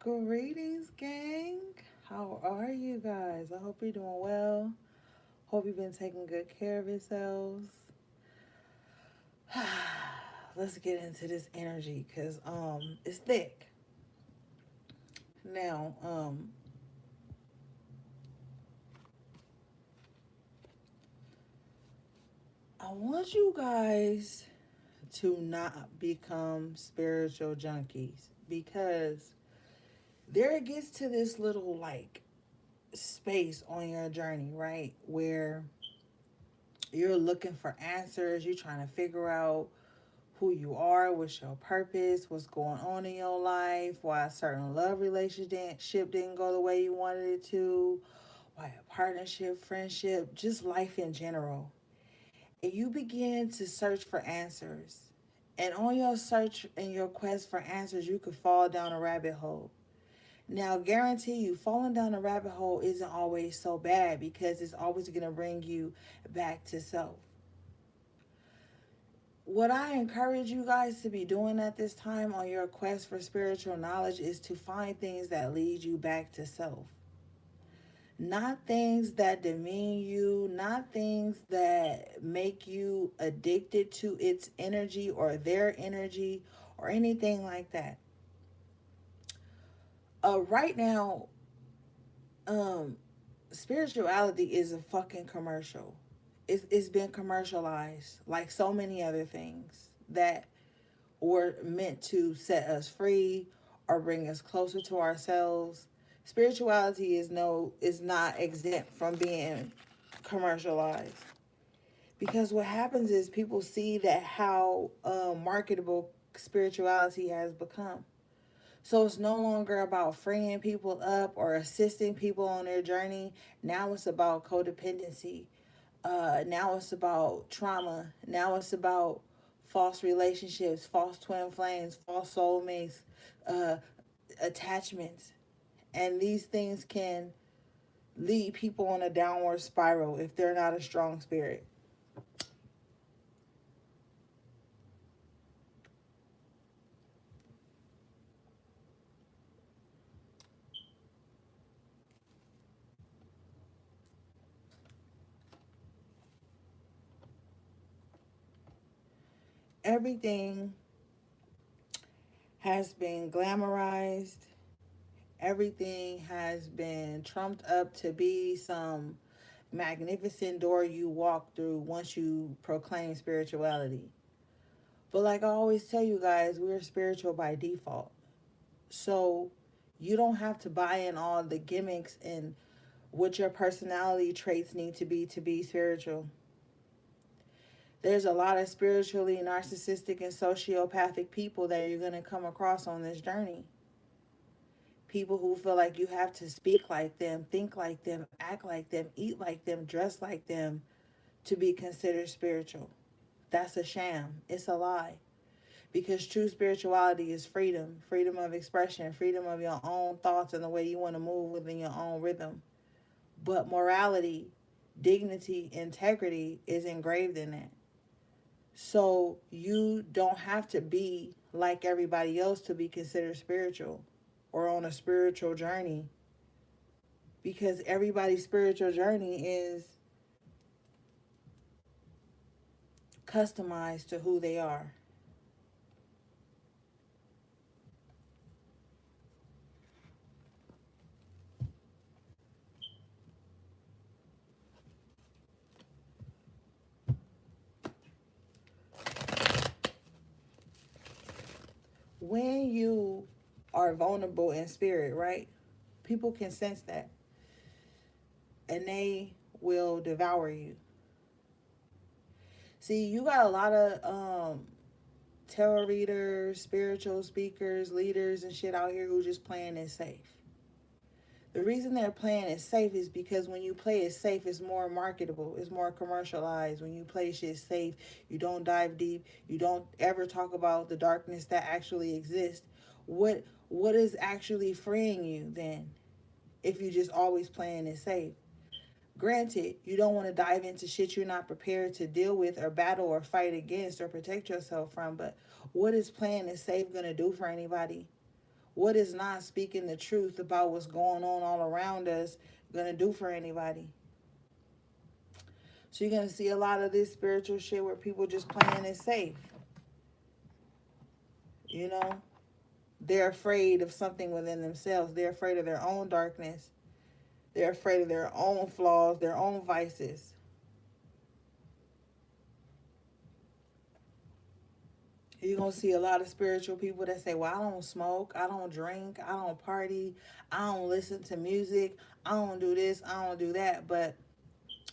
Greetings, gang. How are you guys? I hope you're doing well. Hope you've been taking good care of yourselves. Let's get into this energy because it's thick. Now, I want you guys to not become spiritual junkies because there it gets to this little space on your journey, right? Where you're looking for answers, you're trying to figure out who you are, what's your purpose, what's going on in your life, why a certain love relationship didn't go the way you wanted it to, why a partnership, friendship, just life in general. And you begin to search for answers. And on your search and your quest for answers, you could fall down a rabbit hole. Now, guarantee you, falling down a rabbit hole isn't always so bad because it's always going to bring you back to self. What I encourage you guys to be doing at this time on your quest for spiritual knowledge is to find things that lead you back to self. Not things that demean you, not things that make you addicted to its energy or their energy or anything like that. Right now, um, spirituality is a fucking commercial. It's been commercialized like so many other things that were meant to set us free or bring us closer to ourselves. Spirituality is not exempt from being commercialized because what happens is people see that how marketable spirituality has become. So it's no longer about freeing people up or assisting people on their journey. Now it's about codependency. Now it's about trauma. Now it's about false relationships, false twin flames, false soulmates, uh, attachments. And these things can lead people on a downward spiral if they're not a strong spirit. Everything has been glamorized. Everything has been trumped up to be some magnificent door you walk through once you proclaim spirituality. But like I always tell you guys, we're spiritual by default. So you don't have to buy in all the gimmicks and what your personality traits need to be spiritual. There's a lot of spiritually narcissistic and sociopathic people that you're going to come across on this journey. People who feel like you have to speak like them, think like them, act like them, eat like them, dress like them to be considered spiritual. That's a sham. It's a lie. Because true spirituality is freedom, freedom of expression, freedom of your own thoughts and the way you want to move within your own rhythm. But morality, dignity, integrity is engraved in that. So you don't have to be like everybody else to be considered spiritual or on a spiritual journey because everybody's spiritual journey is customized to who they are. When you are vulnerable in spirit, right? People can sense that and they will devour you. See, you got a lot of tarot readers, spiritual speakers, leaders, and shit out here who just playing it safe. The reason they're playing it safe is because when you play it safe, it's more marketable, it's more commercialized. When you play shit safe, you don't dive deep, you don't ever talk about the darkness that actually exists. What is actually freeing you then if you just always playing it safe? Granted, you don't want to dive into shit you're not prepared to deal with or battle or fight against or protect yourself from, but what is playing it safe going to do for anybody? What is not speaking the truth about what's going on all around us going to do for anybody? So you're going to see a lot of this spiritual shit where people just playing it safe. You know, they're afraid of something within themselves. They're afraid of their own darkness. They're afraid of their own flaws, their own vices. You're going to see a lot of spiritual people that say, well, I don't smoke, I don't drink, I don't party, I don't listen to music, I don't do this, I don't do that. But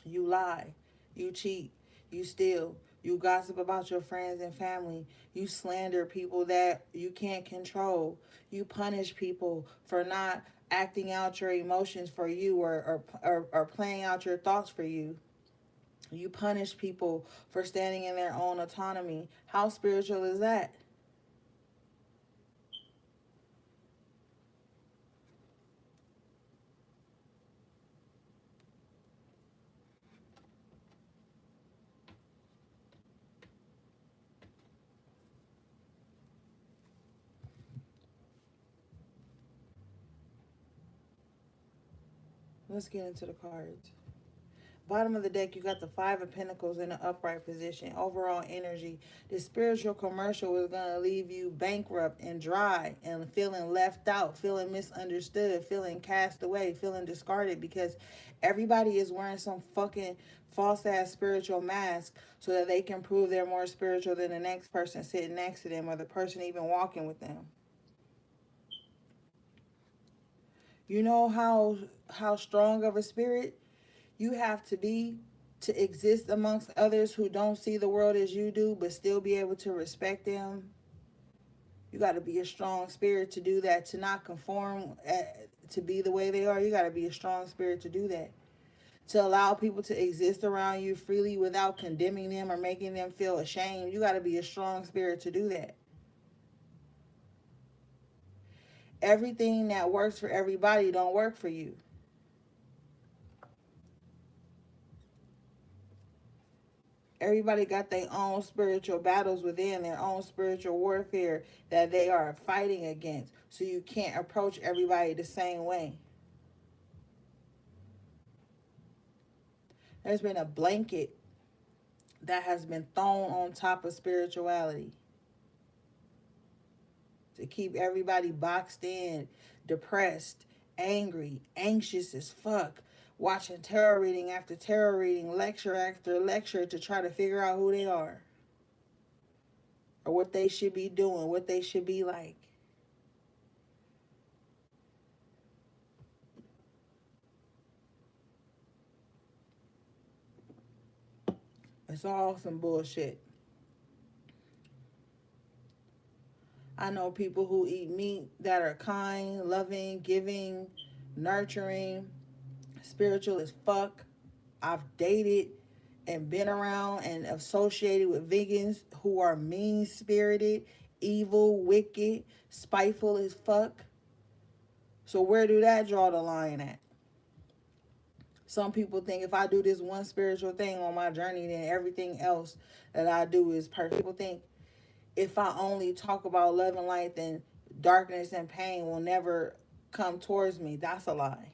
you lie, you cheat, you steal, you gossip about your friends and family, you slander people that you can't control, you punish people for not acting out your emotions for you, or playing out your thoughts for you. You punish people for standing in their own autonomy. How spiritual is that? Let's get into the cards. Bottom of the deck, you got the Five of Pentacles in an upright position. Overall energy. The spiritual commercial is going to leave you bankrupt and dry and feeling left out, feeling misunderstood, feeling cast away, feeling discarded, because everybody is wearing some fucking false ass spiritual mask so that they can prove they're more spiritual than the next person sitting next to them or the person even walking with them. You know how strong of a spirit you have to be to exist amongst others who don't see the world as you do, but still be able to respect them. You got to be a strong spirit to do that, to not conform to be the way they are. You got to be a strong spirit to do that. To allow people to exist around you freely without condemning them or making them feel ashamed. You got to be a strong spirit to do that. Everything that works for everybody don't work for you. Everybody got their own spiritual battles within, their own spiritual warfare that they are fighting against. So you can't approach everybody the same way. There's been a blanket that has been thrown on top of spirituality to keep everybody boxed in, depressed, angry, anxious as fuck, watching tarot reading after tarot reading, lecture after lecture to try to figure out who they are or what they should be doing, what they should be like. It's all some bullshit. I know people who eat meat that are kind, loving, giving, nurturing, spiritual as fuck. I've dated and been around and associated with vegans who are mean spirited, evil, wicked, spiteful as fuck. So where do that draw the line at? Some people think if I do this one spiritual thing on my journey, then everything else that I do is perfect. People think if I only talk about love and light, then darkness and pain will never come towards me. That's a lie.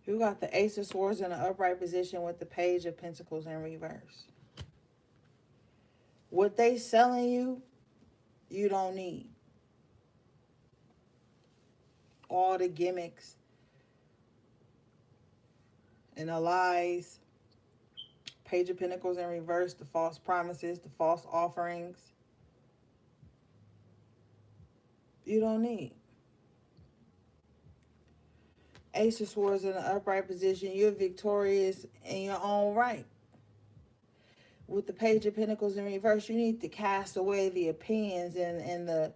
You got the Ace of Swords in an upright position with the Page of Pentacles in reverse. What they selling you, you don't need. All the gimmicks and the lies. Page of Pentacles in reverse, the false promises, the false offerings. You don't need. Ace of Swords in an upright position, you're victorious in your own right. With the Page of Pentacles in reverse, you need to cast away the opinions and the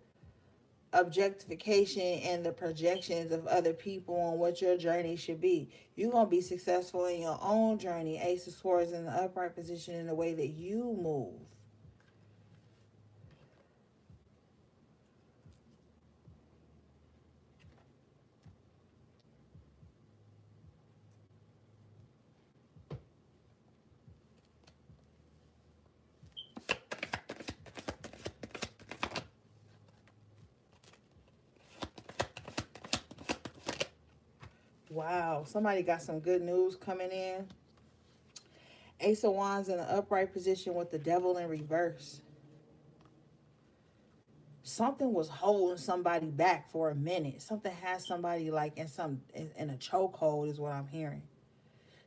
objectification and the projections of other people on what your journey should be. You're going to be successful in your own journey. Ace of Swords in the upright position in the way that you move. Wow, somebody got some good news coming in. Ace of Wands in an upright position with the devil in reverse. Something was holding somebody back for a minute. Something has somebody like in a chokehold is what I'm hearing.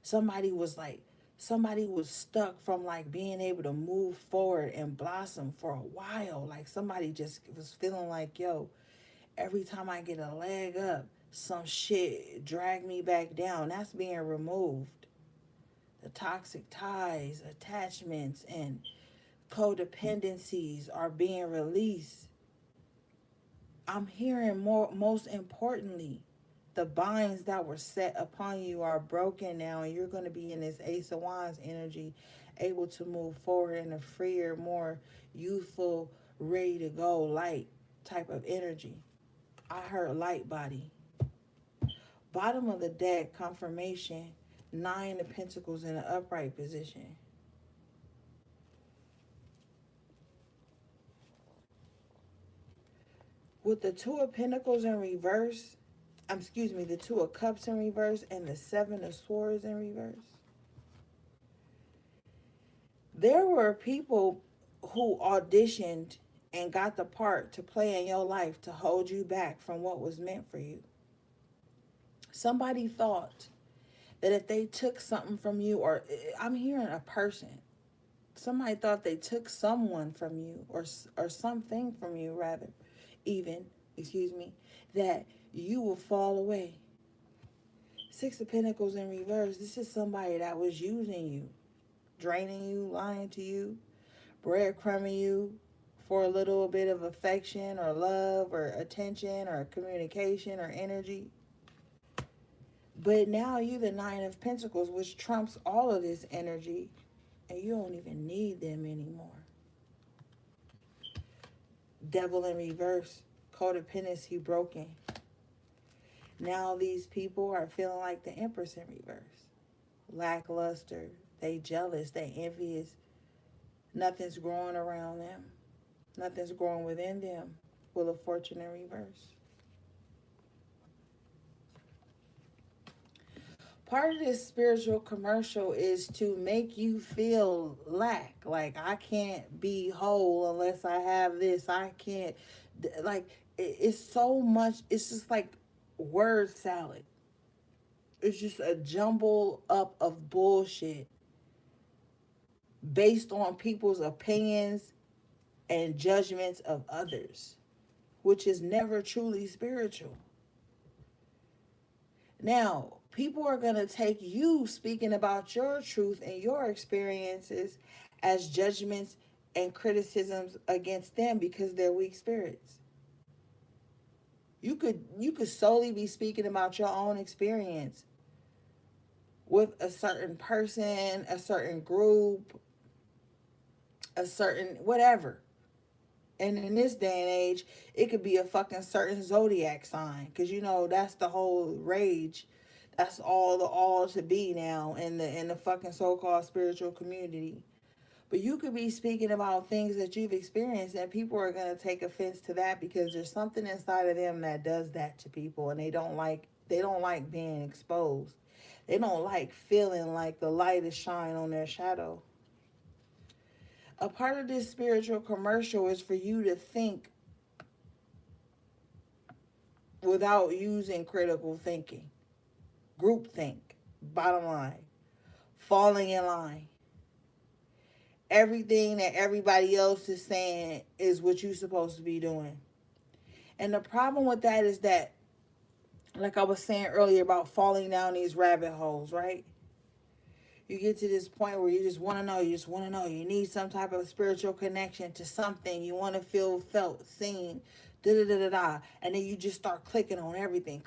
Somebody was like somebody was stuck from like being able to move forward and blossom for a while. Like somebody just was feeling like, yo, every time I get a leg up, some shit drag me back down. That's being removed. The toxic ties, attachments, and codependencies are being released. I'm hearing more, most importantly, the binds that were set upon you are broken now, and you're going to be in this Ace of Wands energy, able to move forward in a freer, more youthful, ready to go, light type of energy. I heard light body. Bottom of the deck, confirmation, Nine of Pentacles in an upright position. With the Two of Pentacles in reverse, excuse me, the Two of Cups in reverse and the Seven of Swords in reverse. There were people who auditioned and got the part to play in your life to hold you back from what was meant for you. Somebody thought that if they took something from you, or I'm hearing a person, somebody thought they took someone from you, or something from you rather, even, excuse me, that you will fall away. Six of Pentacles in reverse. This is somebody that was using you, draining you, lying to you, breadcrumbing you for a little bit of affection or love or attention or communication or energy. But now you the Nine of Pentacles, which trumps all of this energy, and you don't even need them anymore. Devil in reverse, codependency broken. Now these people are feeling like the Empress in reverse. Lackluster, they jealous, they envious. Nothing's growing around them. Nothing's growing within them. Wheel of Fortune in reverse. Part of this spiritual commercial is to make you feel lack. Like, I can't be whole unless I have this. I can't, like, it's so much. It's just like word salad. It's just a jumble up of bullshit based on people's opinions and judgments of others, which is never truly spiritual. Now, people are going to take you speaking about your truth and your experiences as judgments and criticisms against them because they're weak spirits. You could solely be speaking about your own experience with a certain person, a certain group, a certain whatever. And in this day and age, it could be a fucking certain zodiac sign. Because, you know, that's the whole rage. That's all to be now in the fucking so-called spiritual community. But you could be speaking about things that you've experienced, and people are going to take offense to that because there's something inside of them that does that to people, and they don't like being exposed. They don't like feeling like the light is shining on their shadow. A part of this spiritual commercial is for you to think without using critical thinking. Group think, bottom line. Falling in line. Everything that everybody else is saying is what you're supposed to be doing. And the problem with that is that, like I was saying earlier about falling down these rabbit holes, right? You get to this point where you just want to know, you need some type of spiritual connection to something, you want to feel felt, seen, da da da da da, and then you just start clicking on everything,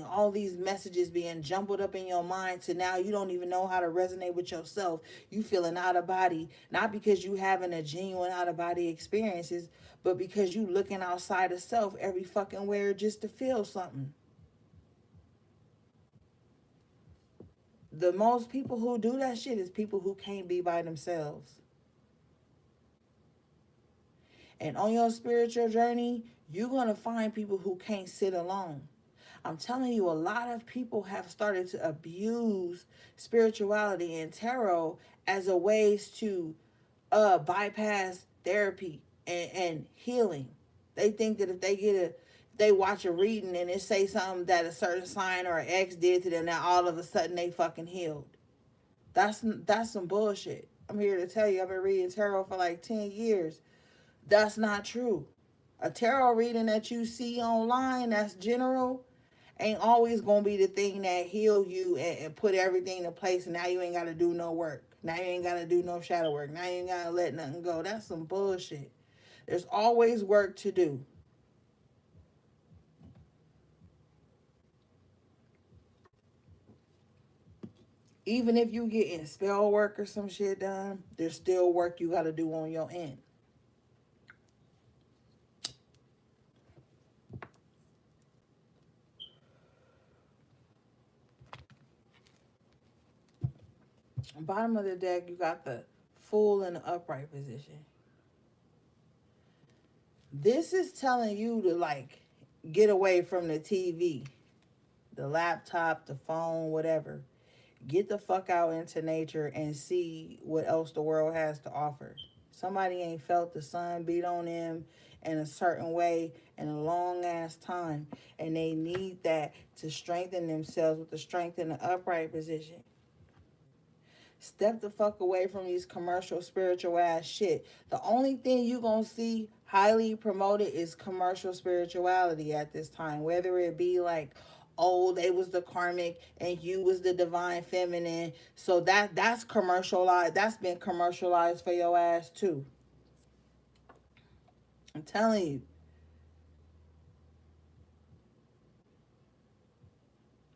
all these messages being jumbled up in your mind to now you don't even know how to resonate with yourself. You feeling out of body, not because you having a genuine out of body experiences, but because you looking outside of self every fucking where just to feel something. The most people who do that shit is people who can't be by themselves. And on your spiritual journey, you're going to find people who can't sit alone. I'm telling you, a lot of people have started to abuse spirituality and tarot as a ways to bypass therapy and healing. They think that if they get a they watch a reading and it say something that a certain sign or an ex did to them, now all of a sudden they fucking healed. That's some bullshit. I'm here to tell you, I've been reading tarot for like 10 years. That's not true. A tarot reading that you see online that's general ain't always gonna be the thing that heal you and put everything in place, and now you ain't gotta do no work. Now you ain't gotta do no shadow work. Now you ain't gotta let nothing go. That's some bullshit. There's always work to do. Even if you getting spell work or some shit done, there's still work you gotta do on your end. Bottom of the deck, you got the Fool in the upright position. This is telling you to like get away from the TV, the laptop, the phone, whatever. Get the fuck out into nature and see what else the world has to offer. Somebody ain't felt the sun beat on them in a certain way in a long ass time, and they need that to strengthen themselves with the strength in the upright position. Step the fuck away from these commercial spiritual ass shit. The only thing you gonna see highly promoted is commercial spirituality at this time. Whether it be like, oh, they was the karmic and you was the divine feminine. So that's commercialized. That's been commercialized for your ass too. I'm telling you.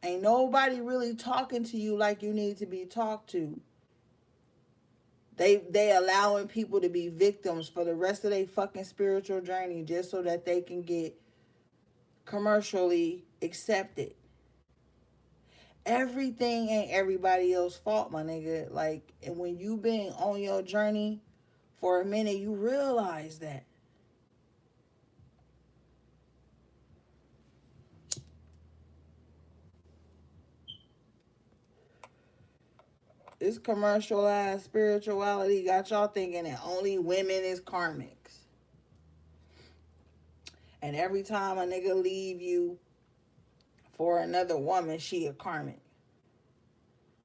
Ain't nobody really talking to you like you need to be talked to. They allowing people to be victims for the rest of their fucking spiritual journey just so that they can get commercially accepted. Everything ain't everybody else's fault, my nigga. Like, and when you been on your journey for a minute, you realize that. This commercialized spirituality got y'all thinking that only women is karmics. And every time a nigga leave you for another woman, she a karmic.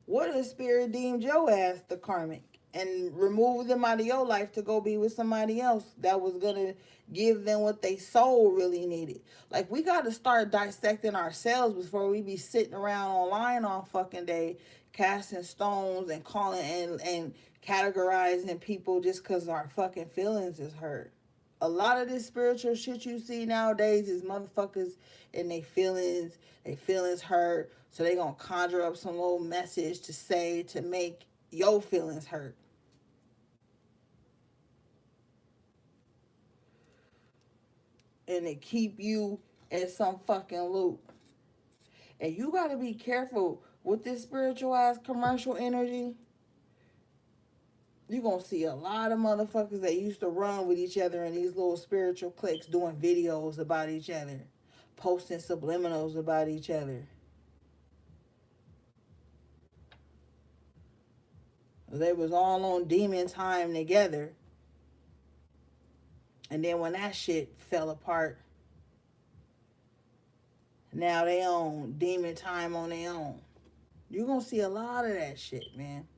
What if spirit deemed your ass the karmic and removed them out of your life to go be with somebody else that was gonna give them what they soul really needed? Like, we gotta start dissecting ourselves before we be sitting around online all fucking day casting stones and calling and categorizing people just because our fucking feelings is hurt. A lot of this spiritual shit you see nowadays is motherfuckers and they feelings hurt, so they gonna conjure up some little message to say to make your feelings hurt. And to keep you in some fucking loop. And you gotta be careful with this spiritualized commercial energy. You're gonna see a lot of motherfuckers that used to run with each other in these little spiritual cliques doing videos about each other, posting subliminals about each other. They was all on demon time together. And then when that shit fell apart, now they on demon time on their own. You're gonna see a lot of that shit, man.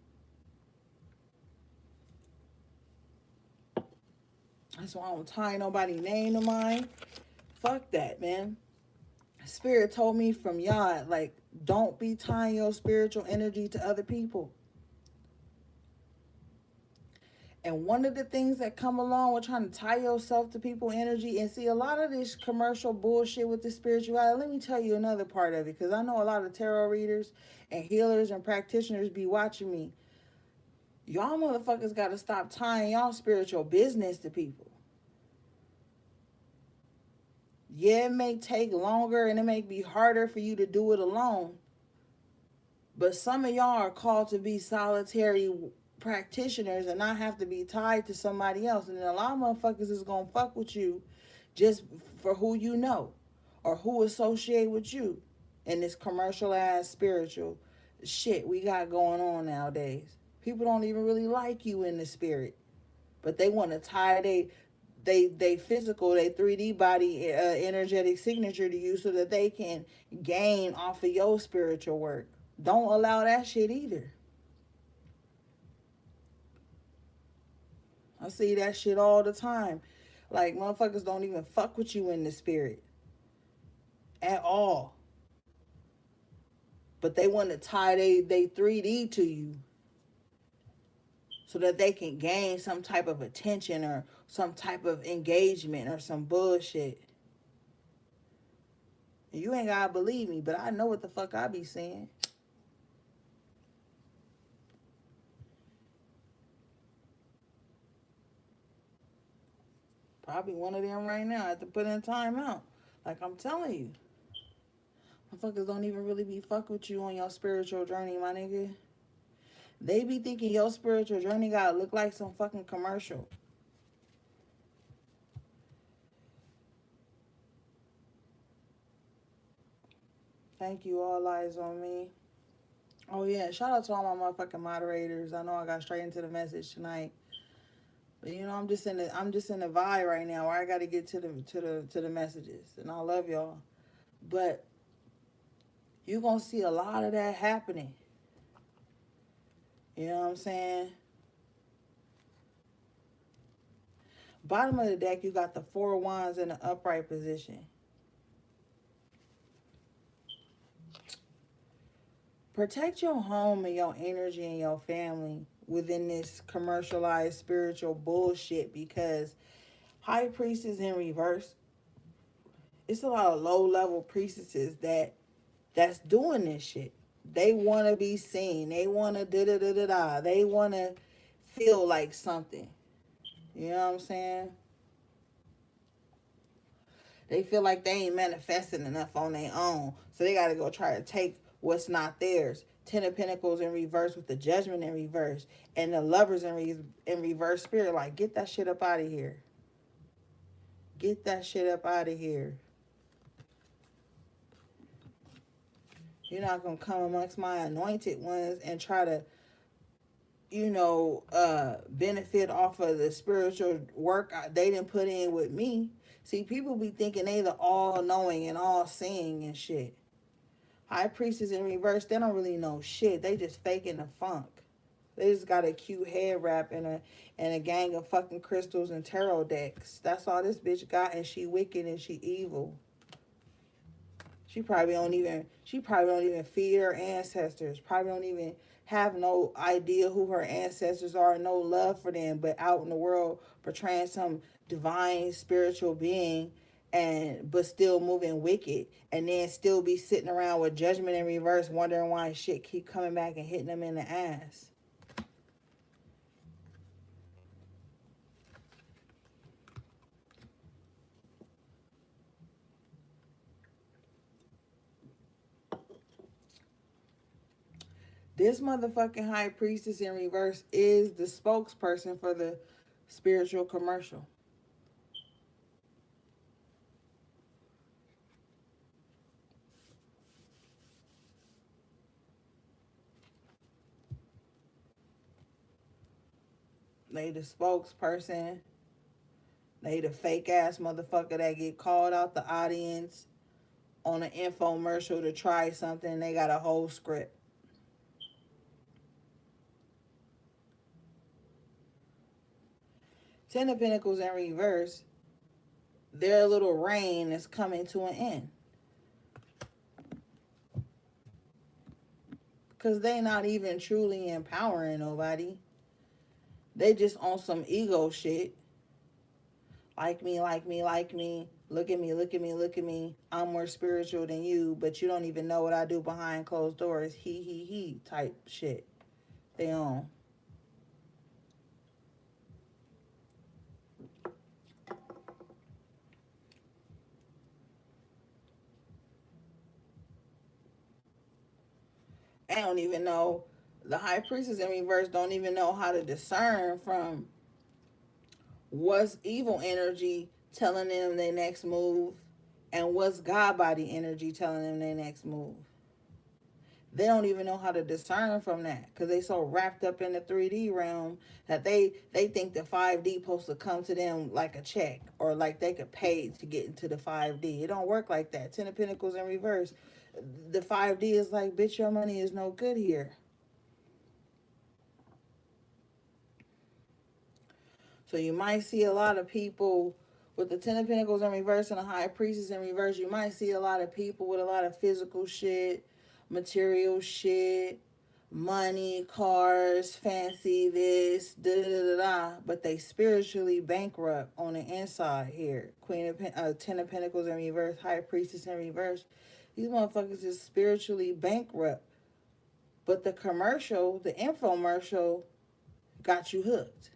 That's why I don't tie nobody name to mine. Fuck that, man. Spirit told me from y'all, like, don't be tying your spiritual energy to other people. And one of the things that come along with trying to tie yourself to people energy, and see a lot of this commercial bullshit with the spirituality, let me tell you another part of it, because I know a lot of tarot readers and healers and practitioners be watching me. Y'all motherfuckers got to stop tying y'all spiritual business to people. Yeah, it may take longer and it may be harder for you to do it alone. But some of y'all are called to be solitary practitioners and not have to be tied to somebody else. And then a lot of motherfuckers is going to fuck with you just for who you know or who associate with you. in this commercialized spiritual shit we got going on nowadays. People don't even really like you in the spirit, but they want to tie they physical, they 3D body energetic signature to you so that they can gain off of your spiritual work. Don't allow that shit either. I see that shit all the time. Like, motherfuckers don't even fuck with you in the spirit at all. But they want to tie they 3D to you so that they can gain some type of attention or some type of engagement or some bullshit. And you ain't gotta believe me, but I know what the fuck I be saying. Probably one of them right now. I have to put in time out. Like I'm telling you. Motherfuckers don't even really be fuck with you on your spiritual journey, my nigga. They be thinking your spiritual journey gotta look like some fucking commercial. Thank you, all eyes on me. Oh yeah, shout out to all my motherfucking moderators. I know I got straight into the message tonight. But you know, I'm just in the vibe right now where I gotta get to the messages. And I love y'all. But you gonna see a lot of that happening. You know what I'm saying? Bottom of the deck, you got the Four of Wands in the upright position. Protect your home and your energy and your family within this commercialized spiritual bullshit, because High Priestess in reverse, it's a lot of low level priestesses that's doing this shit. They want to be seen. They want to da da da da da. They want to feel like something. You know what I'm saying? They feel like they ain't manifesting enough on their own. So they got to go try to take what's not theirs. Ten of Pentacles in reverse with the Judgment in reverse. And the Lovers in reverse spirit. Like, get that shit up out of here. Get that shit up out of here. You're not going to come amongst my anointed ones and try to, benefit off of the spiritual work they didn't put in with me. See, people be thinking they the all-knowing and all-seeing and shit. High Priestess in reverse, they don't really know shit. They just faking the funk. They just got a cute head wrap and a gang of fucking crystals and tarot decks. That's all this bitch got, and she wicked and she evil. She probably don't even feed her ancestors. Probably don't even have no idea who her ancestors are, no love for them, but out in the world portraying some divine spiritual being but still moving wicked, and then still be sitting around with Judgment in reverse wondering why shit keep coming back and hitting them in the ass. This motherfucking High Priestess in reverse is the spokesperson for the spiritual commercial. They the spokesperson. They the fake ass motherfucker that get called out the audience on an infomercial to try something. They got a whole script. Ten of Pentacles in reverse, their little reign is coming to an end. Because they not even truly empowering nobody. They just on some ego shit. Like me, like me, like me. Look at me, look at me, look at me. I'm more spiritual than you, but you don't even know what I do behind closed doors. He type shit. They on. They don't even know. The High Priestess in reverse don't even know how to discern from what's evil energy telling them their next move And what's God body energy telling them their next move? They don't even know how to discern from that because they so wrapped up in the 3D realm that they think the 5D supposed to come to them like a check or like they could pay to get into the 5D. It don't work like that. Ten of Pentacles in reverse. The 5D is like, bitch, your money is no good here. So you might see a lot of people with the Ten of Pentacles in reverse and the High Priestess in reverse. You might see a lot of people with a lot of physical shit, material shit, money, cars, fancy this, da da da da. But they spiritually bankrupt on the inside here. Ten of Pentacles in reverse, High Priestess in reverse. These motherfuckers is spiritually bankrupt. But the infomercial, got you hooked.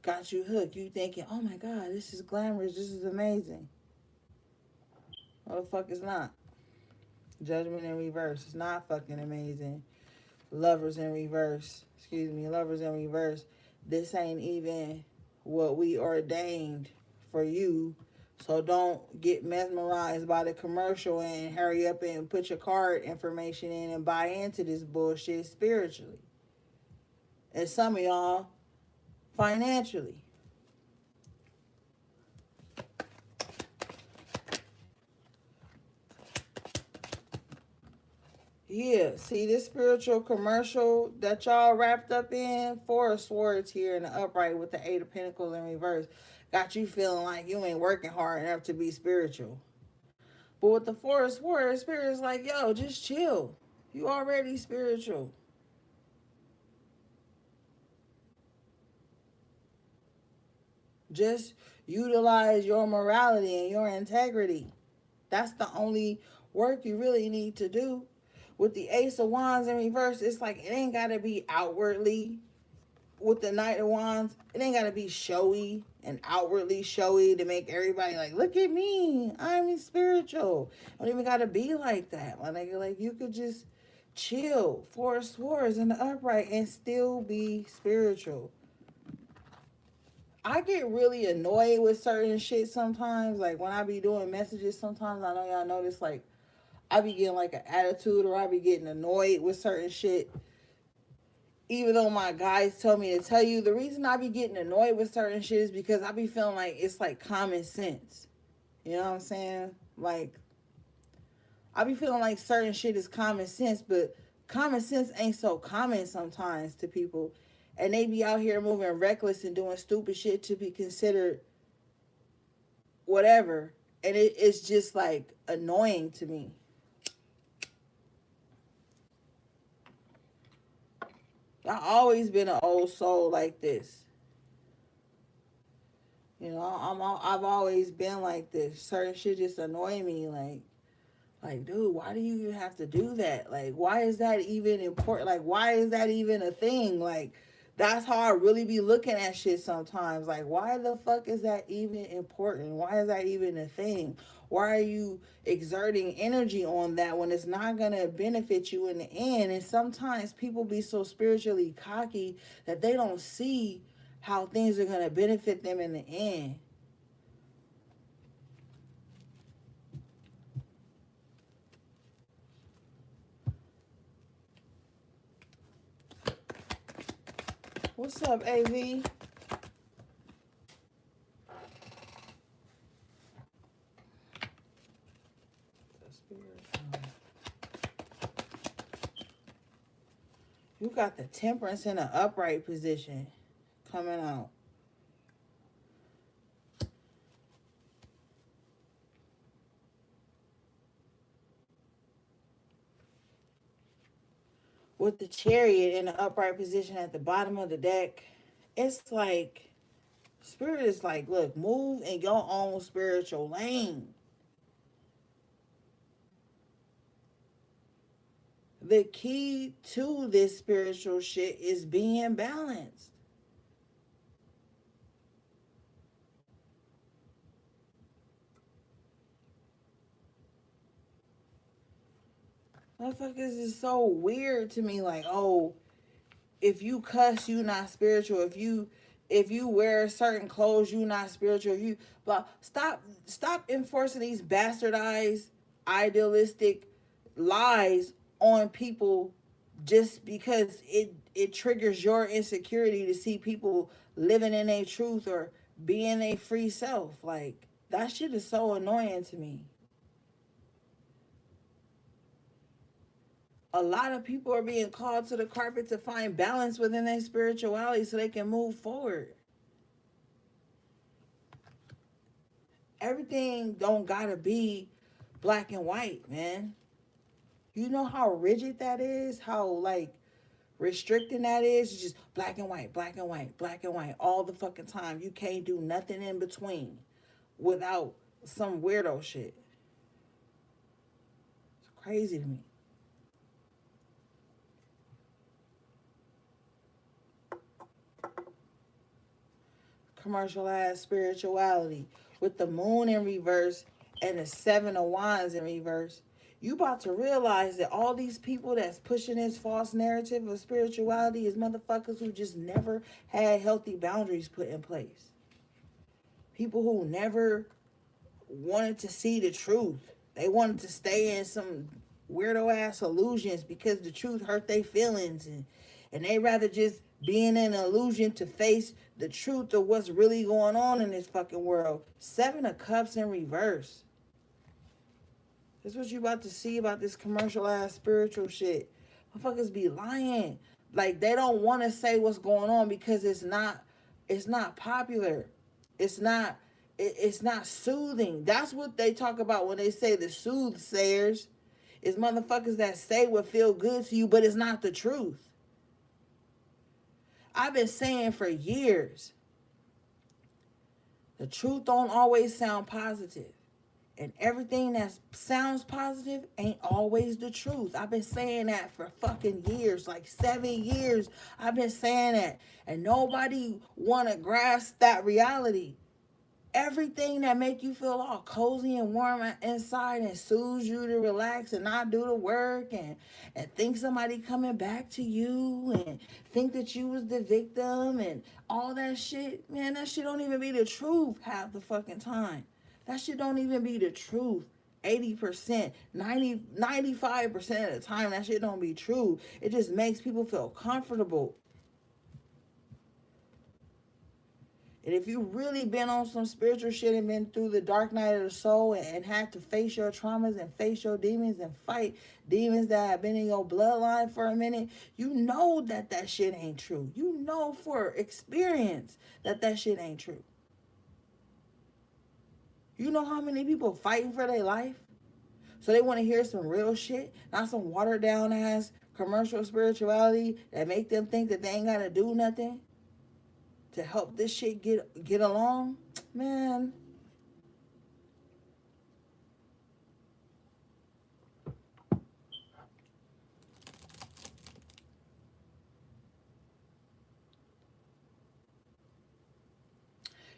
Got you hooked. You thinking, oh my God, this is glamorous. This is amazing. Well, the fuck is not. Judgment in reverse. It's not fucking amazing. Lovers in reverse. Excuse me, lovers in reverse. This ain't even what we ordained for you. So don't get mesmerized by the commercial and hurry up and put your card information in and buy into this bullshit spiritually. And some of y'all, financially. Yeah, see this spiritual commercial that y'all wrapped up in, Four of Swords here in the upright with the Eight of Pentacles in reverse, got you feeling like you ain't working hard enough to be spiritual. But with the Four of Swords, Spirit's like, yo, just chill. You already spiritual. Just utilize your morality and your integrity. That's the only work you really need to do. With the Ace of Wands in reverse, it's like it ain't got to be outwardly. With the Knight of Wands, it ain't got to be showy and outwardly showy to make everybody like, look at me, I'm spiritual. It don't even got to be like that. Like you could just chill, Four of Swords in the upright and still be spiritual. I get really annoyed with certain shit sometimes. Like when I be doing messages, sometimes I know y'all notice, like I be getting like an attitude or I be getting annoyed with certain shit. Even though my guys tell me to tell you, the reason I be getting annoyed with certain shit is because I be feeling like it's like common sense. You know what I'm saying? Like I be feeling like certain shit is common sense, but common sense ain't so common sometimes to people. And they be out here moving reckless and doing stupid shit to be considered whatever. And it's just like annoying to me. I've always been an old soul like this. You know, I've always been like this. Certain shit just annoy me. Like, dude, why do you even have to do that? Like, why is that even important? Like, why is that even a thing? Like, that's how I really be looking at shit sometimes. Like, why the fuck is that even important? Why is that even a thing? Why are you exerting energy on that when it's not going to benefit you in the end? And sometimes people be so spiritually cocky that they don't see how things are going to benefit them in the end. What's up, AV? You got the Temperance in an upright position coming out. With the Chariot in an upright position at the bottom of the deck, it's like Spirit is like, look, move in your own spiritual lane. The key to this spiritual shit is being balanced. Motherfuckers is so weird to me. Like, oh, if you cuss, you not spiritual. If you if you wear certain clothes, you not spiritual. You but stop enforcing these bastardized, idealistic lies on people just because it triggers your insecurity to see people living in a truth or being a free self. Like that shit is so annoying to me. A lot of people are being called to the carpet to find balance within their spirituality so they can move forward. Everything don't gotta be black and white, man. You know how rigid that is? How like restricting that is? It's just black and white, black and white, black and white all the fucking time. You can't do nothing in between without some weirdo shit. It's crazy to me. Commercialized spirituality with the moon in reverse and the seven of wands in reverse. You about to realize that all these people that's pushing this false narrative of spirituality is motherfuckers who just never had healthy boundaries put in place. People who never wanted to see the truth. They wanted to stay in some weirdo ass illusions because the truth hurt their feelings, and they rather just be in an illusion to face the truth of what's really going on in this fucking world. Seven of Cups in reverse. That's what you about to see about this commercialized spiritual shit. Motherfuckers be lying. Like they don't want to say what's going on because it's not popular. It's not it's not soothing. That's what they talk about when they say the soothsayers. Is motherfuckers that say what feel good to you, but it's not the truth. I've been saying for years, the truth don't always sound positive. And everything that sounds positive ain't always the truth. I've been saying that for fucking years, like 7 years. I've been saying that. And nobody want to grasp that reality. Everything that make you feel all cozy and warm inside and soothes you to relax and not do the work and think somebody coming back to you and think that you was the victim and all that shit, man, that shit don't even be the truth half the fucking time. That shit don't even be the truth. 80%, 95% of the time, that shit don't be true. It just makes people feel comfortable. And if you really been on some spiritual shit and been through the dark night of the soul and had to face your traumas and face your demons and fight demons that have been in your bloodline for a minute, you know that that shit ain't true. You know for experience that that shit ain't true. You know how many people fighting for their life? So they want to hear some real shit, not some watered down ass commercial spirituality that make them think that they ain't got to do nothing to help this shit get along. Man.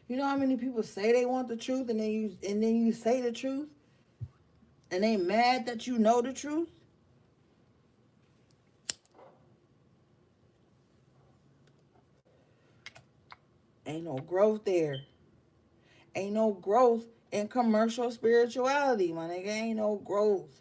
You know how many people say they want the truth and then you say the truth and they mad that you know the truth? Ain't no growth there. Ain't no growth in commercial spirituality, my nigga. Ain't no growth.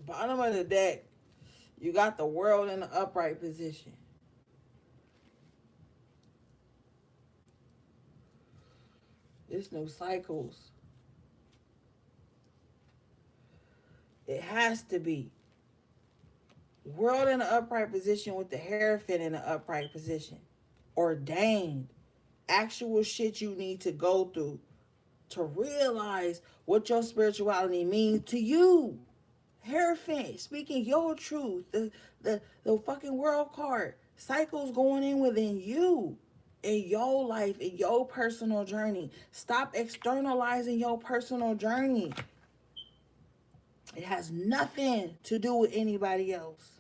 Bottom of the deck, you got the world in the upright position. It's new cycles. It has to be. World in the upright position with the Hierophant in the upright position. Ordained. Actual shit you need to go through to realize what your spirituality means to you. Hierophant, speaking your truth. The fucking world card. Cycles going in within you. In your life, in your personal journey. Stop externalizing your personal journey. It has nothing to do with anybody else.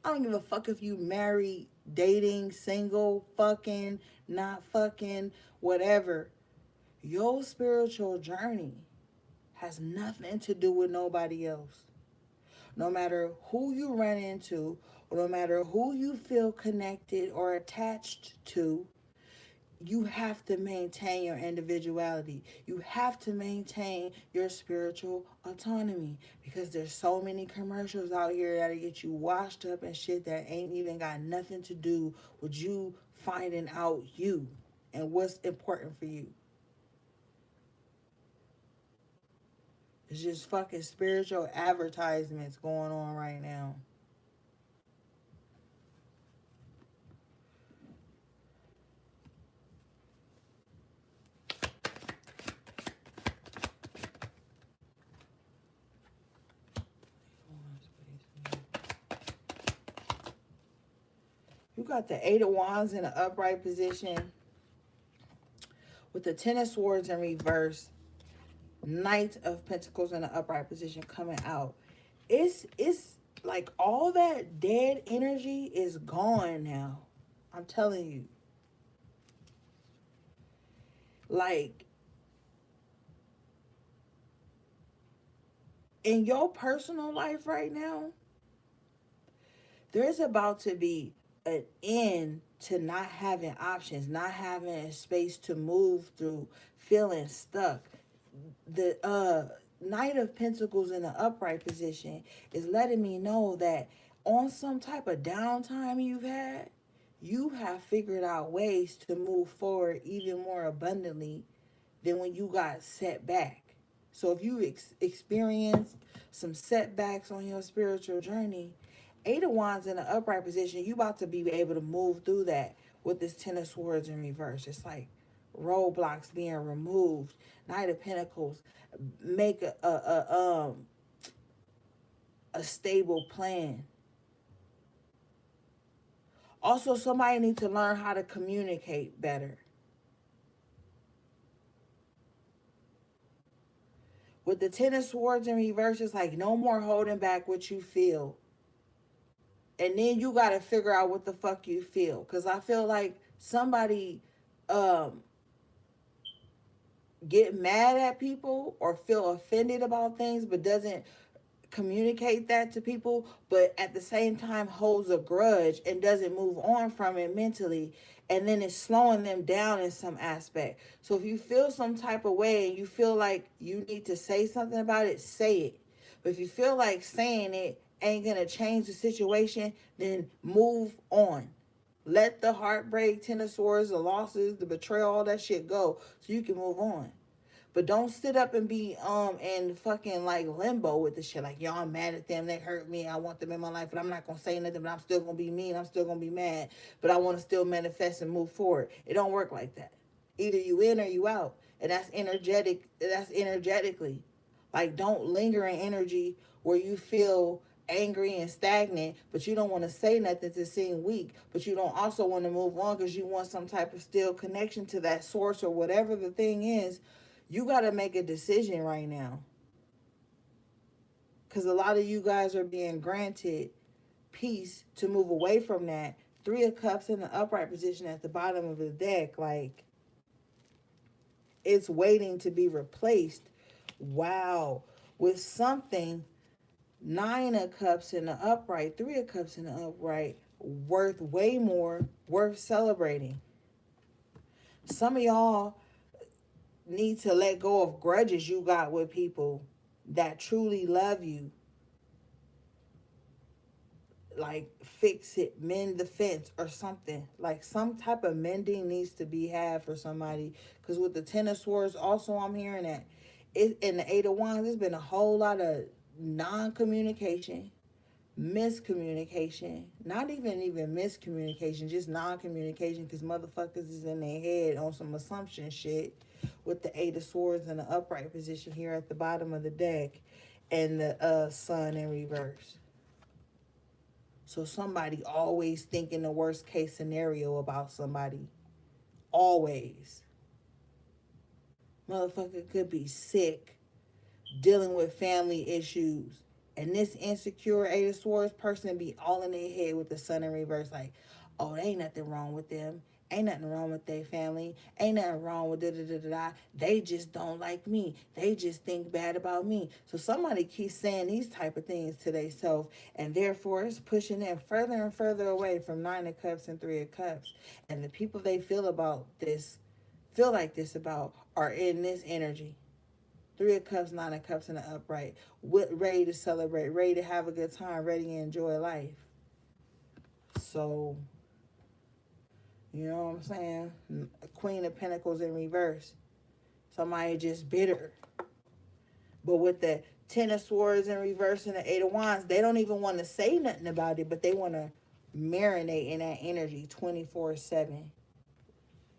I don't give a fuck if you married, dating, single, fucking, not fucking, whatever. Your spiritual journey has nothing to do with nobody else. No matter who you run into, or no matter who you feel connected or attached to, you have to maintain your individuality. You have to maintain your spiritual autonomy, because there's so many commercials out here that'll get you washed up and shit that ain't even got nothing to do with you finding out you and what's important for you. It's just fucking spiritual advertisements going on right now. You got the Eight of Wands in an upright position with the Ten of Swords in reverse, Knight of Pentacles in an upright position coming out. It's like all that dead energy is gone now. I'm telling you. Like, in your personal life right now, there's about to be an end to not having options, not having a space to move through, feeling stuck. The Knight of Pentacles in the upright position is letting me know that on some type of downtime you've had, you have figured out ways to move forward even more abundantly than when you got set back. So if you experience some setbacks on your spiritual journey, Eight of Wands in the upright position, you about to be able to move through that with this Ten of Swords in reverse. It's like roadblocks being removed. Knight of Pentacles, make a stable plan. Also, somebody needs to learn how to communicate better. With the Ten of Swords in reverse, it's like no more holding back what you feel. And then you got to figure out what the fuck you feel. Because I feel like somebody um, get mad at people or feel offended about things but doesn't communicate that to people, but at the same time holds a grudge and doesn't move on from it mentally, and then it's slowing them down in some aspect. So if you feel some type of way and you feel like you need to say something about it, say it. But if you feel like saying it ain't gonna change the situation, then move on. Let the heartbreak, Ten of Swords, the losses, the betrayal, all that shit go so you can move on. But don't sit up and be in fucking like limbo with the shit. Like, yo, I'm mad at them. They hurt me. I want them in my life, but I'm not gonna say nothing. But I'm still gonna be mean. I'm still gonna be mad. But I want to still manifest and move forward. It don't work like that. Either you in or you out, and that's energetic. That's energetically. Like, don't linger in energy where you feel angry and stagnant, but you don't want to say nothing to seem weak, but you don't also want to move on because you want some type of still connection to that source or whatever the thing is. You got to make a decision right now, because a lot of you guys are being granted peace to move away from that. Three of Cups in the upright position at the bottom of the deck, like it's waiting to be replaced. Wow. With something, Nine of Cups in the upright, Three of Cups in the upright, worth way more, worth celebrating. Some of y'all need to let go of grudges you got with people that truly love you. Like, fix it, mend the fence or something. Like, some type of mending needs to be had for somebody. Because with the Ten of Swords, also I'm hearing that in the Eight of Wands, there's been a whole lot of non-communication, miscommunication, not even miscommunication, just non-communication, because motherfuckers is in their head on some assumption shit with the Eight of Swords in the upright position here at the bottom of the deck, and the Sun in reverse. So somebody always thinking the worst case scenario about somebody. Always. Motherfucker could be sick, dealing with family issues, And this insecure Eight of Swords person be all in their head with the sun in reverse, like, oh, there ain't nothing wrong with them. Ain't nothing wrong with their family. Ain't nothing wrong with da da da da da. They just don't like me. They just think bad about me. So somebody keeps saying these type of things to themselves, and therefore it's pushing them further and further away from Nine of Cups and Three of Cups. And the people they feel like this about, are in this energy. Three of Cups, Nine of Cups in the upright, ready to celebrate, ready to have a good time, ready to enjoy life. So, you know what I'm saying? Queen of Pentacles in reverse. Somebody just bitter. But with the Ten of Swords in reverse and the Eight of Wands, they don't even want to say nothing about it, but they want to marinate in that energy 24/7.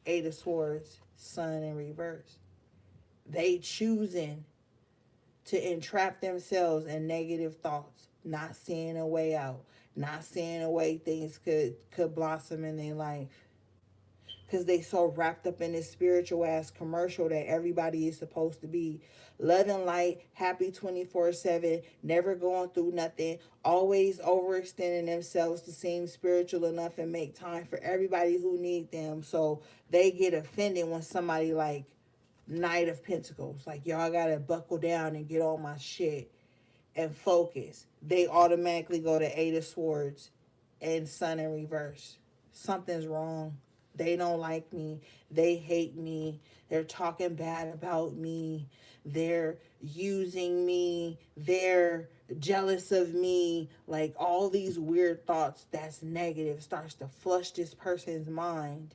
Eight of Swords, Sun in reverse. They choosing to entrap themselves in negative thoughts, not seeing a way out, not seeing a way things could blossom in their life. Because they so wrapped up in this spiritual ass commercial that everybody is supposed to be love and light, happy 24/7, never going through nothing, always overextending themselves to seem spiritual enough and make time for everybody who need them. So they get offended when somebody like Knight of Pentacles, like, y'all gotta buckle down and get on my shit and focus. They automatically go to Eight of Swords and Sun in reverse. Something's wrong. They don't like me. They hate me. They're talking bad about me. They're using me. They're jealous of me. Like, all these weird thoughts that's negative starts to flush this person's mind.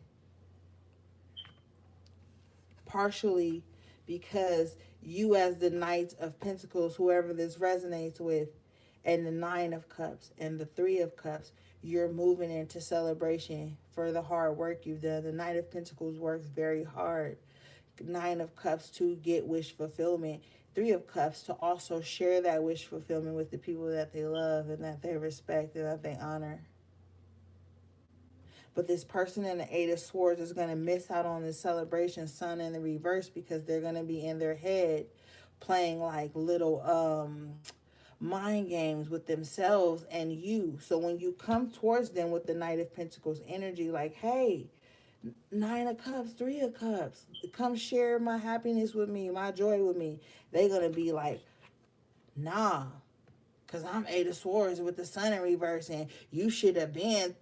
Partially because you, as the Knight of Pentacles, whoever this resonates with, and the Nine of Cups and the Three of Cups, you're moving into celebration for the hard work you've done. The Knight of Pentacles works very hard. Nine of Cups to get wish fulfillment. Three of Cups to also share that wish fulfillment with the people that they love and that they respect and that they honor. But this person in the Eight of Swords is going to miss out on this celebration, Sun in the reverse, because they're going to be in their head playing like little mind games with themselves and you. So when you come towards them with the Knight of Pentacles energy, like, hey, Nine of Cups, Three of Cups, come share my happiness with me, my joy with me, they're going to be like, nah, because I'm Eight of Swords with the Sun in reverse, and you should have been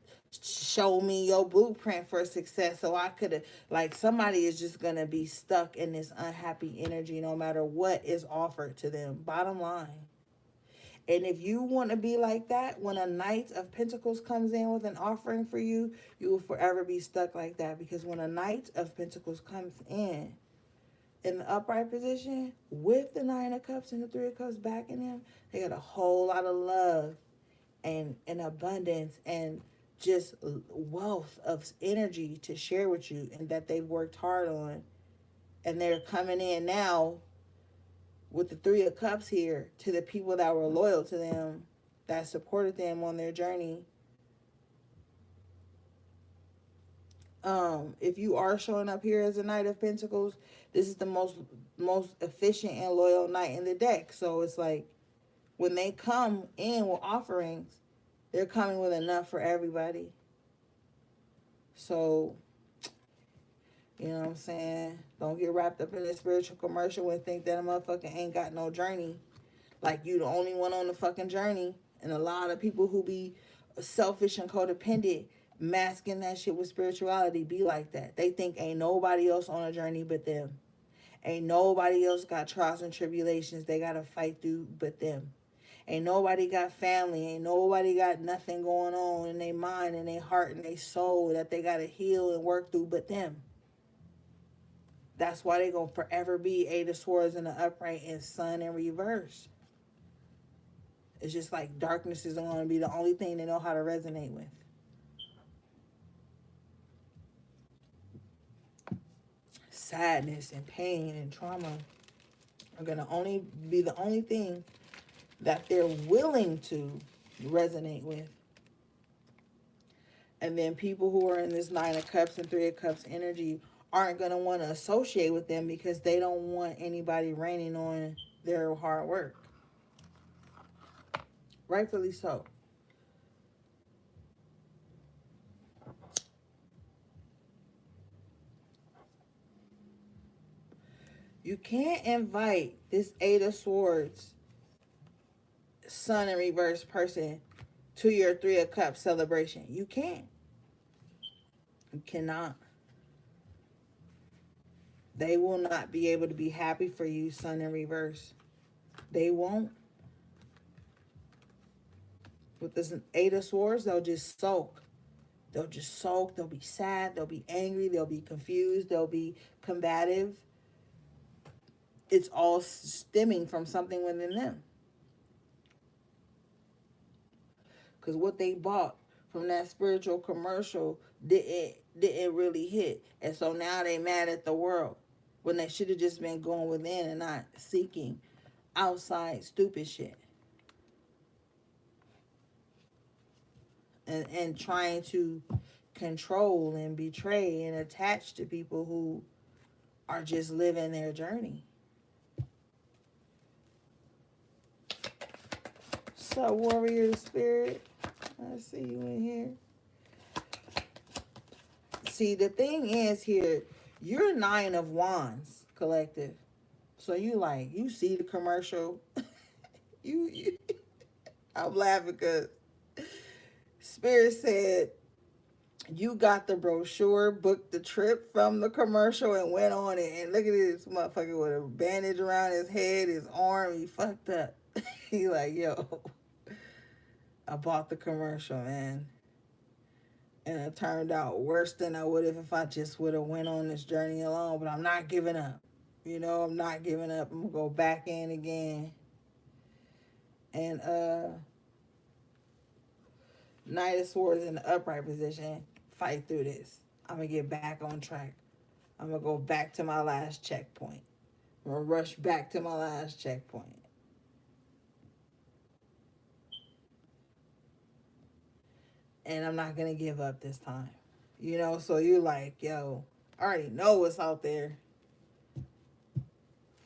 show me your blueprint for success so I could have, like, somebody is just going to be stuck in this unhappy energy no matter what is offered to them. Bottom line. And if you want to be like that, when a Knight of Pentacles comes in with an offering for you, you will forever be stuck like that. Because when a Knight of Pentacles comes in the upright position with the Nine of Cups and the Three of Cups backing him, they got a whole lot of love and abundance and just wealth of energy to share with you, and that they've worked hard on. And they're coming in now with the Three of Cups here to the people that were loyal to them, that supported them on their journey. If you are showing up here as a Knight of Pentacles, this is the most efficient and loyal knight in the deck. So it's like, when they come in with offerings, they're coming with enough for everybody. So, you know what I'm saying? Don't get wrapped up in this spiritual commercial and think that a motherfucker ain't got no journey. Like, you the only one on the fucking journey. And a lot of people who be selfish and codependent, masking that shit with spirituality, be like that. They think ain't nobody else on a journey but them. Ain't nobody else got trials and tribulations they gotta fight through but them. Ain't nobody got family. Ain't nobody got nothing going on in their mind and their heart and their soul that they gotta heal and work through but them. That's why they gonna forever be Eight of Swords in the upright and Sun in reverse. It's just like darkness is going to be the only thing they know how to resonate with. Sadness and pain and trauma are going to only be the only thing that they're willing to resonate with. And then people who are in this Nine of Cups and Three of Cups energy aren't going to want to associate with them because they don't want anybody raining on their hard work. Rightfully so. You can't invite this Eight of Swords, Sun in reverse person to your Three of Cups celebration. You can't. You cannot. They will not be able to be happy for you, Sun in reverse. They won't. With this Eight of Swords, they'll just sulk. They'll just sulk. They'll be sad. They'll be angry. They'll be confused. They'll be combative. It's all stemming from something within them. Because what they bought from that spiritual commercial didn't really hit. And so now they mad at the world when they should have just been going within and not seeking outside stupid shit. And trying to control and betray and attach to people who are just living their journey. So, warrior spirit, I see you in here. See, the thing is here, you're Nine of Wands, collective. So you see the commercial. you I'm laughing because Spirit said you got the brochure, booked the trip from the commercial, and went on it. And look at this motherfucker with a bandage around his head, his arm. He fucked up. He like, yo, I bought the commercial, man. And it turned out worse than I would have if I just would have went on this journey alone. But I'm not giving up. You know, I'm not giving up. I'm going to go back in again. And Knight of Swords in the upright position. Fight through this. I'm going to get back on track. I'm going to go back to my last checkpoint. I'm going to rush back to my last checkpoint. And I'm not going to give up this time. You know, so you're like, yo, I already know what's out there.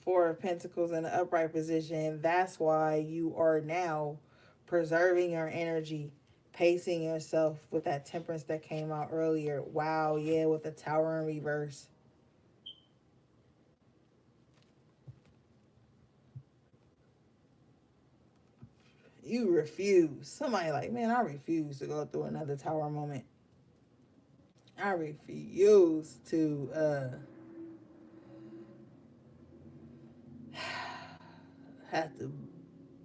Four of Pentacles in the upright position. That's why you are now preserving your energy, pacing yourself with that Temperance that came out earlier. Wow, yeah, with the Tower in reverse. You refuse. Somebody like, man, I refuse to go through another Tower moment. I refuse to have to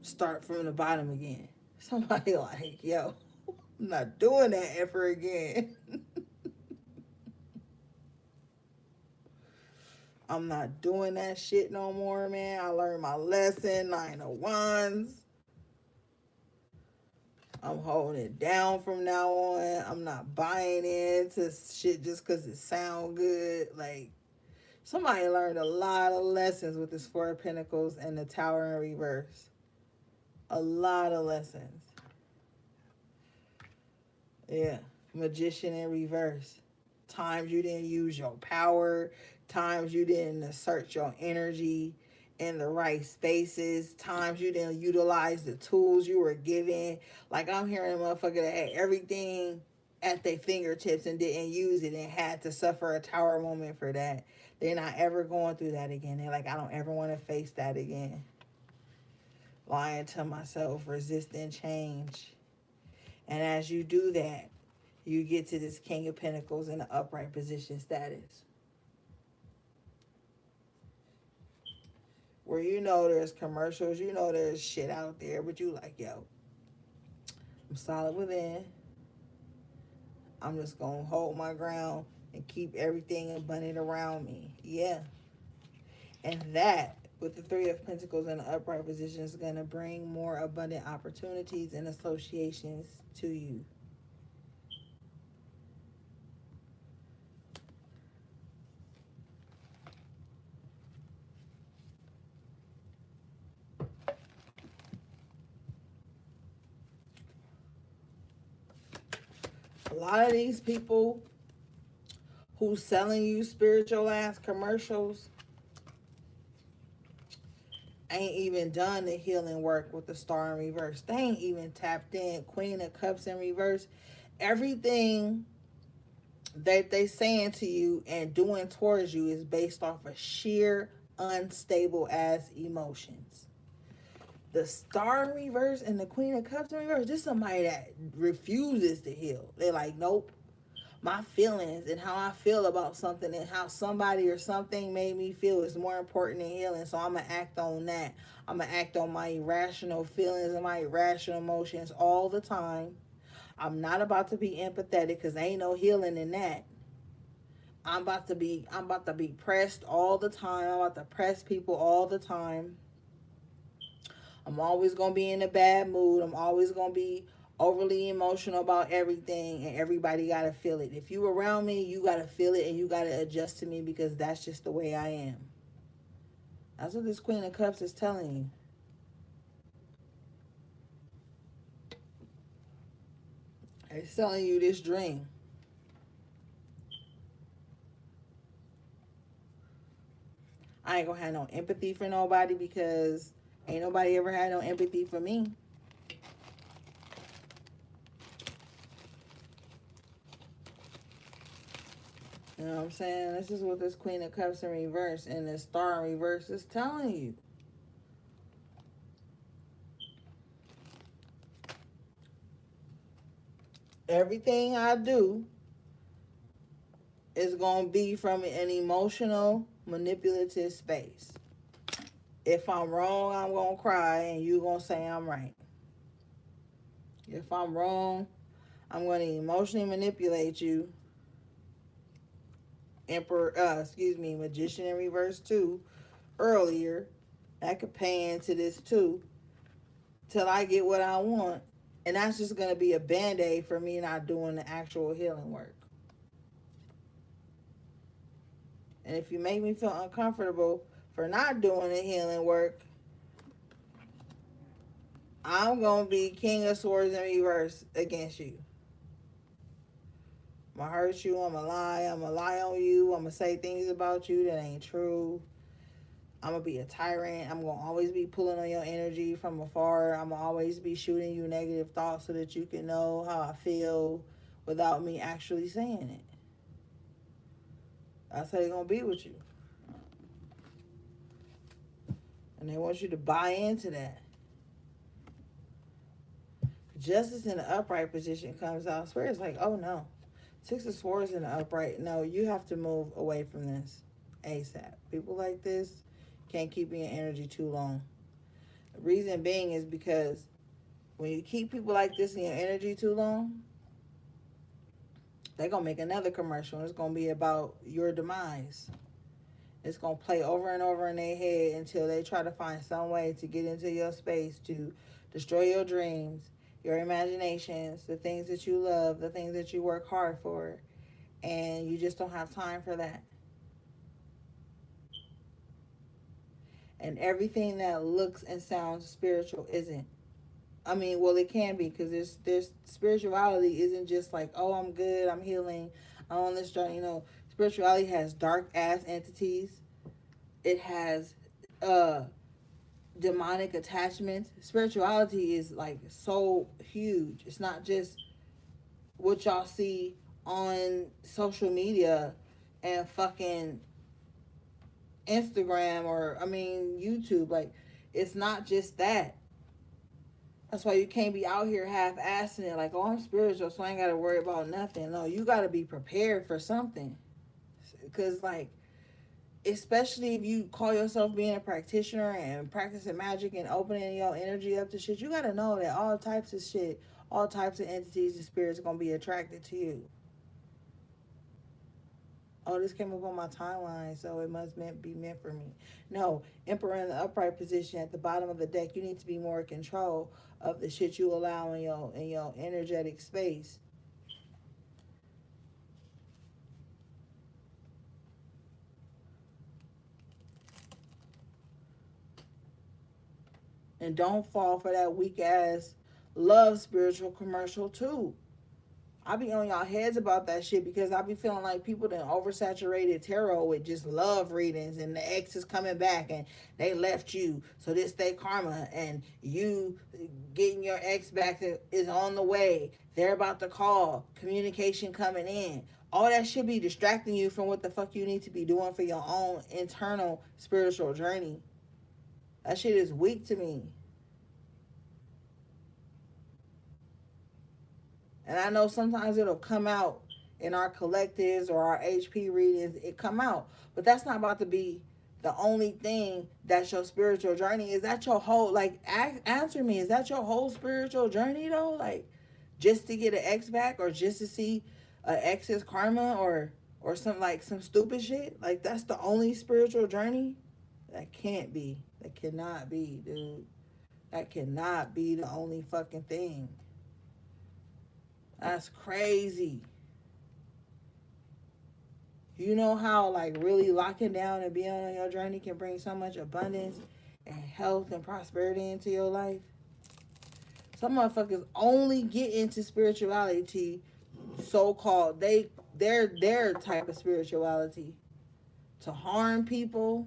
start from the bottom again. Somebody like, yo, I'm not doing that ever again. I'm not doing that shit no more, man. I learned my lesson. Nine of Wands. I'm holding it down from now on. I'm not buying into shit just because it sound good. Like, somebody learned a lot of lessons with this Four of Pentacles and the Tower in reverse. A lot of lessons. Yeah. Magician in reverse. Times you didn't use your power. Times you didn't assert your energy in the right spaces. Times you didn't utilize the tools you were given. Like, I'm hearing a motherfucker that had everything at their fingertips and didn't use it and had to suffer a tower moment for that. They're not ever going through that again. They're like, I don't ever want to face that again. Lying to myself, resisting change. And as you do that, you get to this King of Pentacles in the upright position status. Where you know there's commercials, you know there's shit out there, but you like, yo, I'm solid within. I'm just going to hold my ground and keep everything abundant around me. Yeah. And that, with the Three of Pentacles in the upright position, is going to bring more abundant opportunities and associations to you. A lot of these people who's selling you spiritual ass commercials, ain't even done the healing work with the star in reverse. They ain't even tapped in. Queen of Cups in reverse. Everything that they saying to you and doing towards you is based off of sheer unstable ass emotions. The star in reverse and the Queen of Cups in reverse, this is somebody that refuses to heal. They're like, nope, my feelings and how I feel about something and how somebody or something made me feel is more important than healing. So I'm going to act on that. I'm going to act on my irrational feelings and my irrational emotions all the time. I'm not about to be empathetic because there ain't no healing in that. I'm about to be pressed all the time. I'm about to press people all the time. I'm always gonna be in a bad mood. I'm always gonna be overly emotional about everything, and everybody gotta feel it. If you around me, you gotta feel it and you gotta adjust to me because that's just the way I am. That's what this Queen of Cups is telling you. It's telling you this dream. I ain't gonna have no empathy for nobody because ain't nobody ever had no empathy for me. You know what I'm saying? This is what this Queen of Cups in reverse and this Star in reverse is telling you. Everything I do is going to be from an emotional, manipulative space. If I'm wrong, I'm going to cry and you're going to say I'm right. If I'm wrong, I'm going to emotionally manipulate you. Magician in reverse too, earlier. That could pay into this too, till I get what I want. And that's just going to be a band-aid for me not doing the actual healing work. And if you make me feel uncomfortable for not doing the healing work, I'm going to be King of Swords in reverse against you. I'm going to hurt you. I'm going to lie. I'm going to lie on you. I'm going to say things about you that ain't true. I'm going to be a tyrant. I'm going to always be pulling on your energy from afar. I'm going to always be shooting you negative thoughts so that you can know how I feel without me actually saying it. That's how they're going to be with you. And they want you to buy into that. Justice in the upright position comes out. Spirit's like, oh no. Six of Swords in the upright. No, you have to move away from this ASAP. People like this can't keep you in energy too long. The reason being is because when you keep people like this in your energy too long, they're going to make another commercial. And it's going to be about your demise. It's going to play over and over in their head until they try to find some way to get into your space to destroy your dreams, your imaginations, the things that you love, the things that you work hard for. And you just don't have time for that. And everything that looks and sounds spiritual isn't. I mean, well, it can be because there's spirituality isn't just like, oh, I'm good, I'm healing, I'm on this journey. You know, spirituality has dark ass entities. It has uh demonic attachments. Spirituality is like so huge. It's not just what y'all see on social media and fucking Instagram or YouTube. Like, it's not just that. That's why you can't be out here half-assing it like, oh, I'm spiritual, so I ain't got to worry about nothing. No, you got to be prepared for something. Because, like, especially if you call yourself being a practitioner and practicing magic and opening your energy up to shit, you got to know that all types of shit, all types of entities and spirits are going to be attracted to you. Oh, this came up on my timeline, so it must be meant for me. No, Emperor in the upright position at the bottom of the deck, you need to be more in control of the shit you allow in your energetic space. And don't fall for that weak ass love spiritual commercial too. I be on y'all heads about that shit because I be feeling like people done oversaturated tarot with just love readings and the ex is coming back and they left you. So this they karma and you getting your ex back is on the way. They're about to call. Communication coming in. All that should be distracting you from what the fuck you need to be doing for your own internal spiritual journey. That shit is weak to me. And I know sometimes it'll come out in our collectives or our HP readings, it come out. But that's not about to be the only thing that's your spiritual journey. Is that your whole, like, answer me, is that your whole spiritual journey though? Like, just to get an ex back or just to see an ex's karma or some, like, some stupid shit? Like, that's the only spiritual journey? That can't be. That cannot be, dude. That cannot be the only fucking thing. That's crazy. You know how, like, really locking down and being on your journey can bring so much abundance and health and prosperity into your life? Some motherfuckers only get into spirituality, so-called, their type of spirituality, to harm people,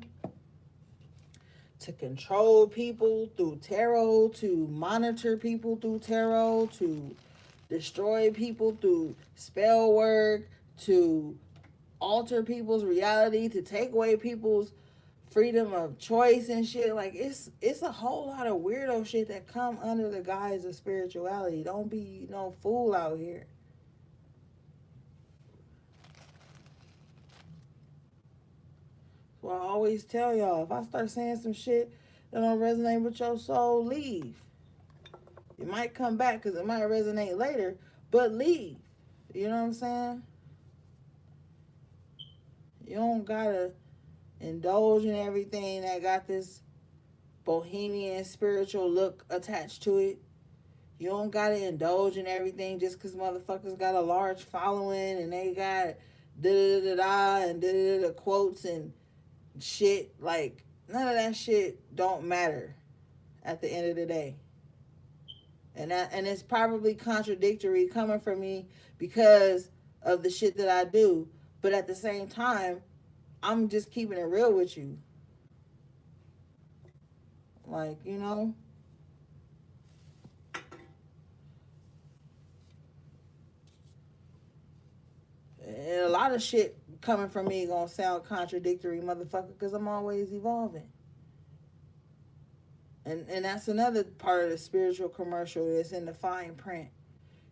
to control people through tarot, to monitor people through tarot, to destroy people through spell work, to alter people's reality, to take away people's freedom of choice and shit. Like, it's a whole lot of weirdo shit that come under the guise of spirituality. Don't be no fool out here. Well, I always tell y'all, if I start saying some shit that don't resonate with your soul, leave. You might come back because it might resonate later, but leave. You know what I'm saying? You don't gotta indulge in everything that got this bohemian spiritual look attached to it. You don't gotta indulge in everything just because motherfuckers got a large following and they got da da da da and da da da quotes and shit. Like, none of that shit don't matter at the end of the day. And it's probably contradictory coming from me because of the shit that I do. But at the same time, I'm just keeping it real with you. Like, you know, and a lot of shit coming from me gonna sound contradictory, motherfucker, because I'm always evolving. And that's another part of the spiritual commercial that's in the fine print.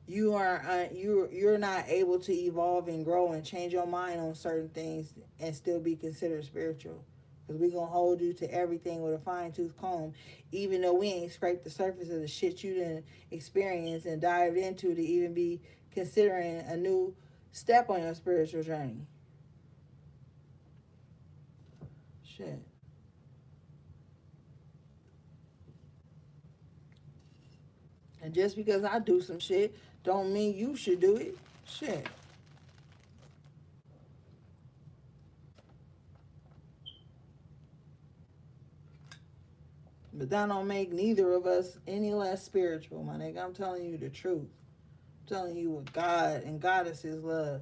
You're not able to evolve and grow and change your mind on certain things and still be considered spiritual, because we're gonna hold you to everything with a fine-tooth comb, even though we ain't scraped the surface of the shit you didn't experience and dived into to even be considering a new step on your spiritual journey. Shit. And just because I do some shit don't mean you should do it. Shit. But that don't make neither of us any less spiritual, my nigga. I'm telling you the truth. I'm telling you what God and goddesses love.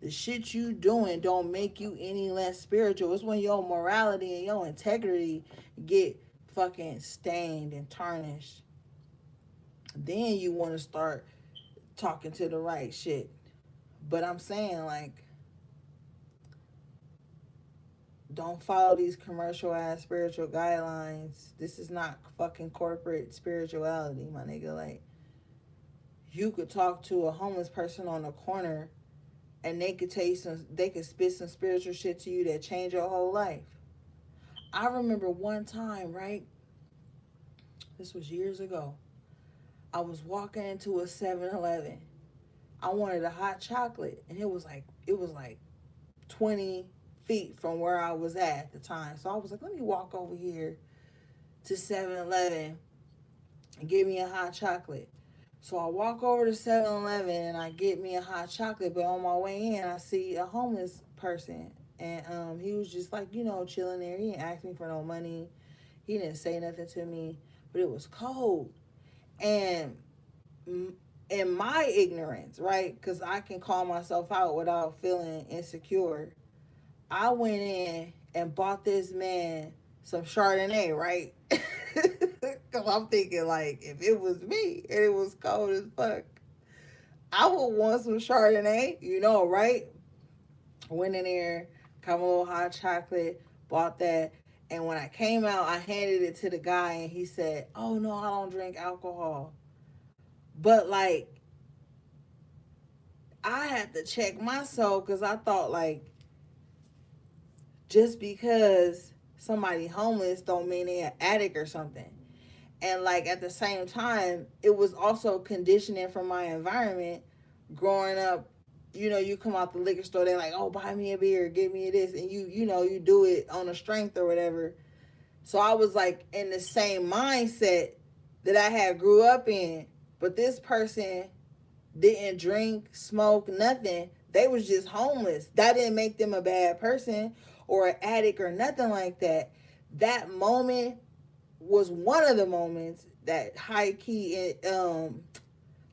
The shit you doing don't make you any less spiritual. It's when your morality and your integrity get fucking stained and tarnished. Then you want to start talking to the right shit. But I'm saying, like, don't follow these commercial ass spiritual guidelines. This is not fucking corporate spirituality, my nigga. Like, you could talk to a homeless person on the corner and they could spit some spiritual shit to you that change your whole life. I remember one time, right? This was years ago. I was walking into a 7-Eleven. I wanted a hot chocolate, and it was like 20 feet from where I was at the time. So I was like, let me walk over here to 7-Eleven and get me a hot chocolate. So I walk over to 7-Eleven and I get me a hot chocolate, but on my way in, I see a homeless person. And he was just, like, chilling there. He didn't ask me for no money. He didn't say nothing to me, but it was cold. And in my ignorance, right? Because I can call myself out without feeling insecure. I went in and bought this man some Chardonnay, right? Because I'm thinking, like, if it was me and it was cold as fuck, I would want some Chardonnay, right? Went in there, got a little hot chocolate, bought that. And when I came out, I handed it to the guy and he said, "Oh, no, I don't drink alcohol." But, like, I had to check myself because I thought, like, just because somebody homeless don't mean they're an addict or something. And, like, at the same time, it was also conditioning from my environment growing up. You come out the liquor store, they're like, "Oh, buy me a beer, give me this," and you do it on a strength or whatever. So I was like in the same mindset that I had grew up in. But this person didn't drink, smoke, nothing. They was just homeless. That didn't make them a bad person or an addict or nothing like that. That moment was one of the moments that high key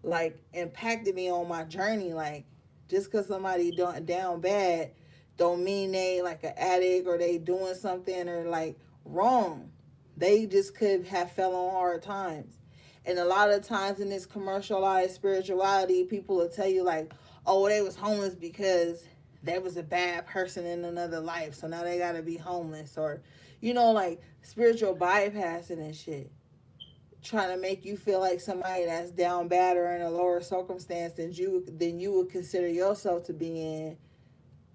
like impacted me on my journey. Like, just because somebody down bad don't mean they like an addict or they doing something or like wrong. They just could have fell on hard times. And a lot of times in this commercialized spirituality, people will tell you like, "Oh, they was homeless because they was a bad person in another life, so now they gotta be homeless," or like spiritual bypassing and shit, trying to make you feel like somebody that's down bad or in a lower circumstance than you would consider yourself to be in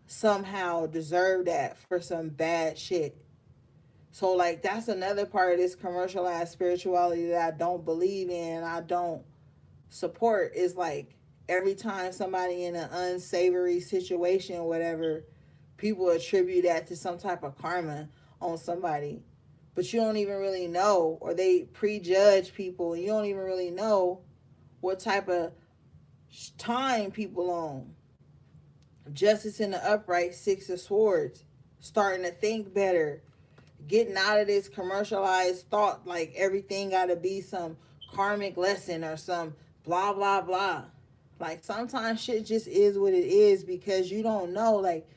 somehow deserve that for some bad shit. So, like, that's another part of this commercialized spirituality that I don't believe in, I don't support, is like every time somebody in an unsavory situation or whatever, people attribute that to some type of karma on somebody. But you don't even really know, or they prejudge people, and you don't even really know what type of time people on. Justice in the upright, Six of Swords, starting to think better, getting out of this commercialized thought like everything got to be some karmic lesson or some blah blah blah. Like, sometimes shit just is what it is because you don't know. Like,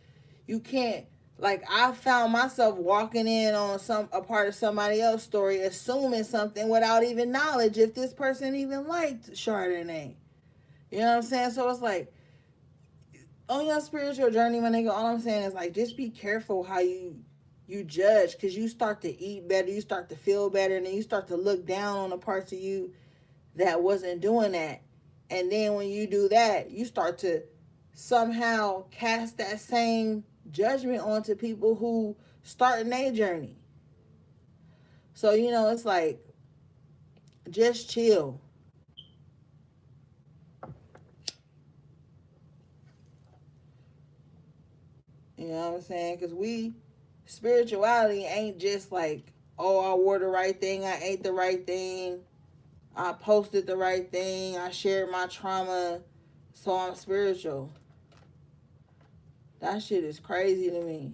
you can't, like, I found myself walking in on a part of somebody else's story, assuming something without even knowledge if this person even liked Chardonnay. You know what I'm saying? So it's like, on your spiritual journey, my nigga, all I'm saying is like, just be careful how you judge, because you start to eat better, you start to feel better, and then you start to look down on the parts of you that wasn't doing that. And then when you do that, you start to somehow cast that same judgment onto people who starting their journey. So, it's like, just chill. You know what I'm saying? Because spirituality ain't just like, "Oh, I wore the right thing, I ate the right thing, I posted the right thing, I shared my trauma, so I'm spiritual." That shit is crazy to me.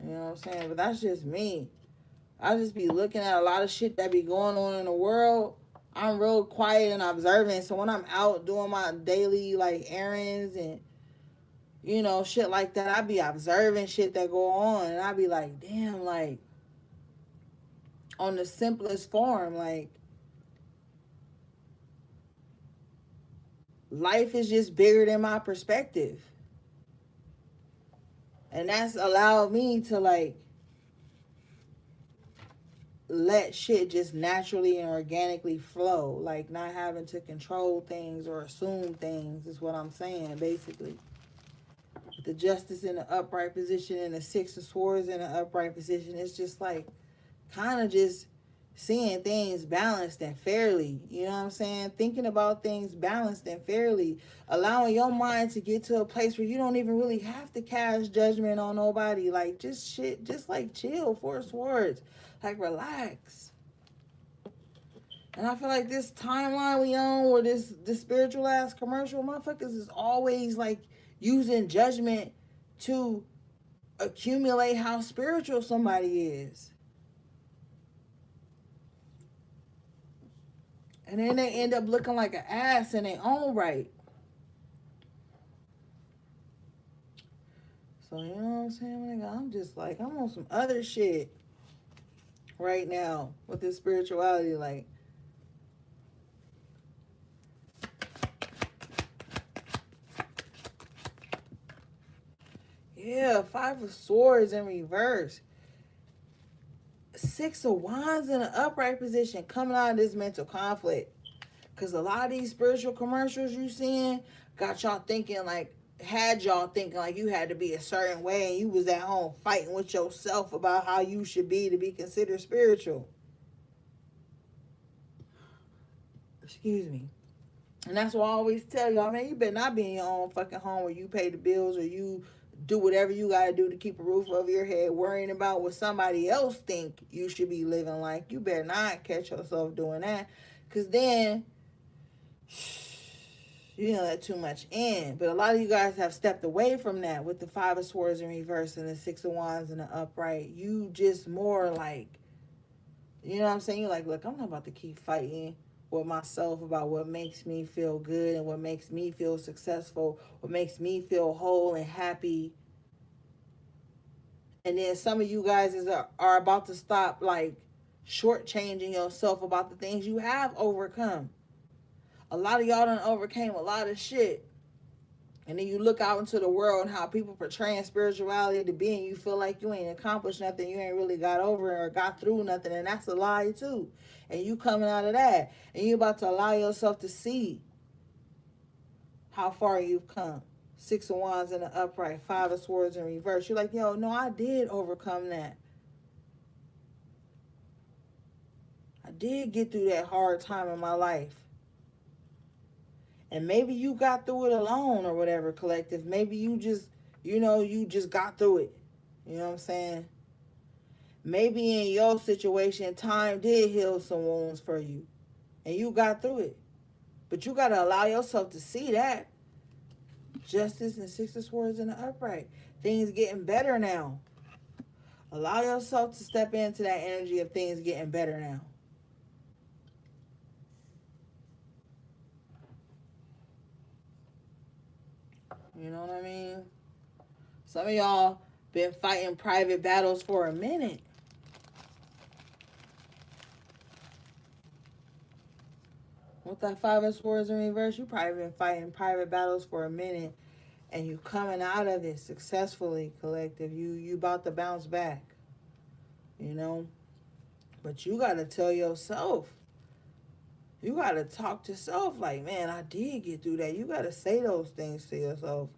You know what I'm saying? But that's just me. I just be looking at a lot of shit that be going on in the world. I'm real quiet and observant. So when I'm out doing my daily like errands and shit like that, I be observing shit that go on, and I be like, damn, like, on the simplest form, like, life is just bigger than my perspective. And that's allowed me to like let shit just naturally and organically flow, like not having to control things or assume things, is what I'm saying, basically. The justice in the upright position and the Six of Swords in the upright position, it's just like kind of just seeing things balanced and fairly. You know what I'm saying? Thinking about things balanced and fairly. Allowing your mind to get to a place where you don't even really have to cast judgment on nobody. Like, just shit, just like chill, Four Swords. Like, relax. And I feel like this timeline we on, where this spiritual ass commercial motherfuckers is always like using judgment to accumulate how spiritual somebody is. And then they end up looking like an ass in their own right. So, you know what I'm saying? I'm just like, I'm on some other shit right now with this spirituality. Like, yeah, Five of Swords in reverse. Six of Wands in an upright position, coming out of this mental conflict. Because a lot of these spiritual commercials you seeing got y'all thinking like, had y'all thinking like you had to be a certain way and you was at home fighting with yourself about how you should be to be considered spiritual. Excuse me. And that's why I always tell y'all, man, you better not be in your own fucking home where you pay the bills or you do whatever you gotta do to keep a roof over your head, worrying about what somebody else think you should be living like. You better not catch yourself doing that. Cause then you didn't let too much in. But a lot of you guys have stepped away from that with the Five of Swords in reverse and the Six of Wands in the upright. You just more like, you know what I'm saying? You're like, look, I'm not about to keep fighting with myself about what makes me feel good and what makes me feel successful, what makes me feel whole and happy. And then some of you guys are about to stop like shortchanging yourself about the things you have overcome. A lot of y'all done overcame a lot of shit. And then you look out into the world and how people portraying spirituality to be, and you feel like you ain't accomplished nothing, you ain't really got over it or got through nothing, and that's a lie too. And you coming out of that, and you about to allow yourself to see how far you've come. Six of Wands in the upright, Five of Swords in reverse. You're like, yo, no, I did overcome that. I did get through that hard time in my life. And maybe you got through it alone or whatever, collective. Maybe you just, you just got through it. You know what I'm saying? Maybe in your situation, time did heal some wounds for you. And you got through it. But you got to allow yourself to see that. Justice and Six of Swords in the upright. Things getting better now. Allow yourself to step into that energy of things getting better now. You know what I mean? Some of y'all been fighting private battles for a minute. With that Five of Swords in reverse, you probably been fighting private battles for a minute, and you coming out of it successfully, collective. You about to bounce back, you know. But you gotta tell yourself. You gotta talk to self like, man, I did get through that. You gotta say those things to yourself,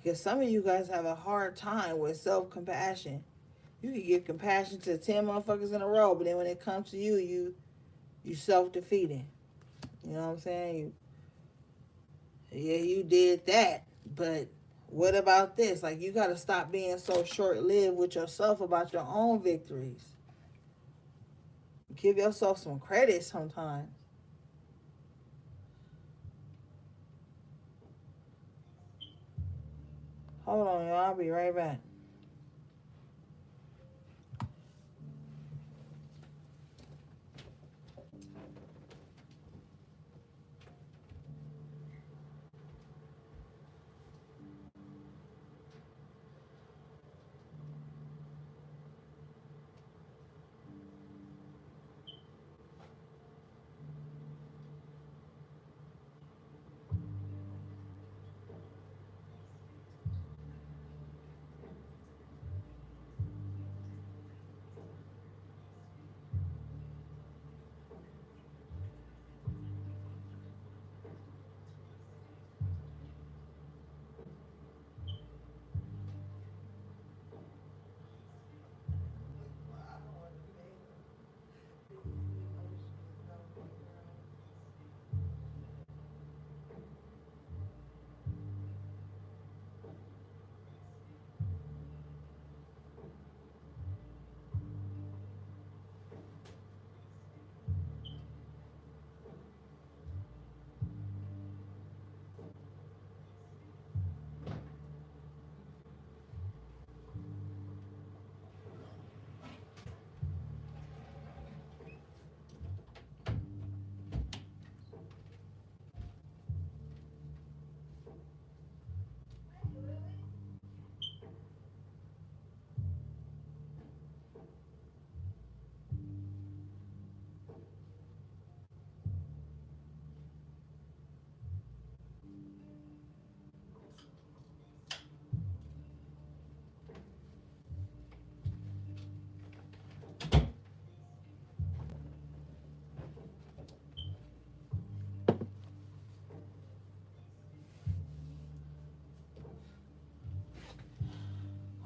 because some of you guys have a hard time with self-compassion. You can give compassion to 10 motherfuckers in a row, but then when it comes to you self-defeating. You know what I'm saying? Yeah, you did that, but what about this? Like, you got to stop being so short-lived with yourself about your own victories. Give yourself some credit sometimes. Hold on, y'all. I'll be right back.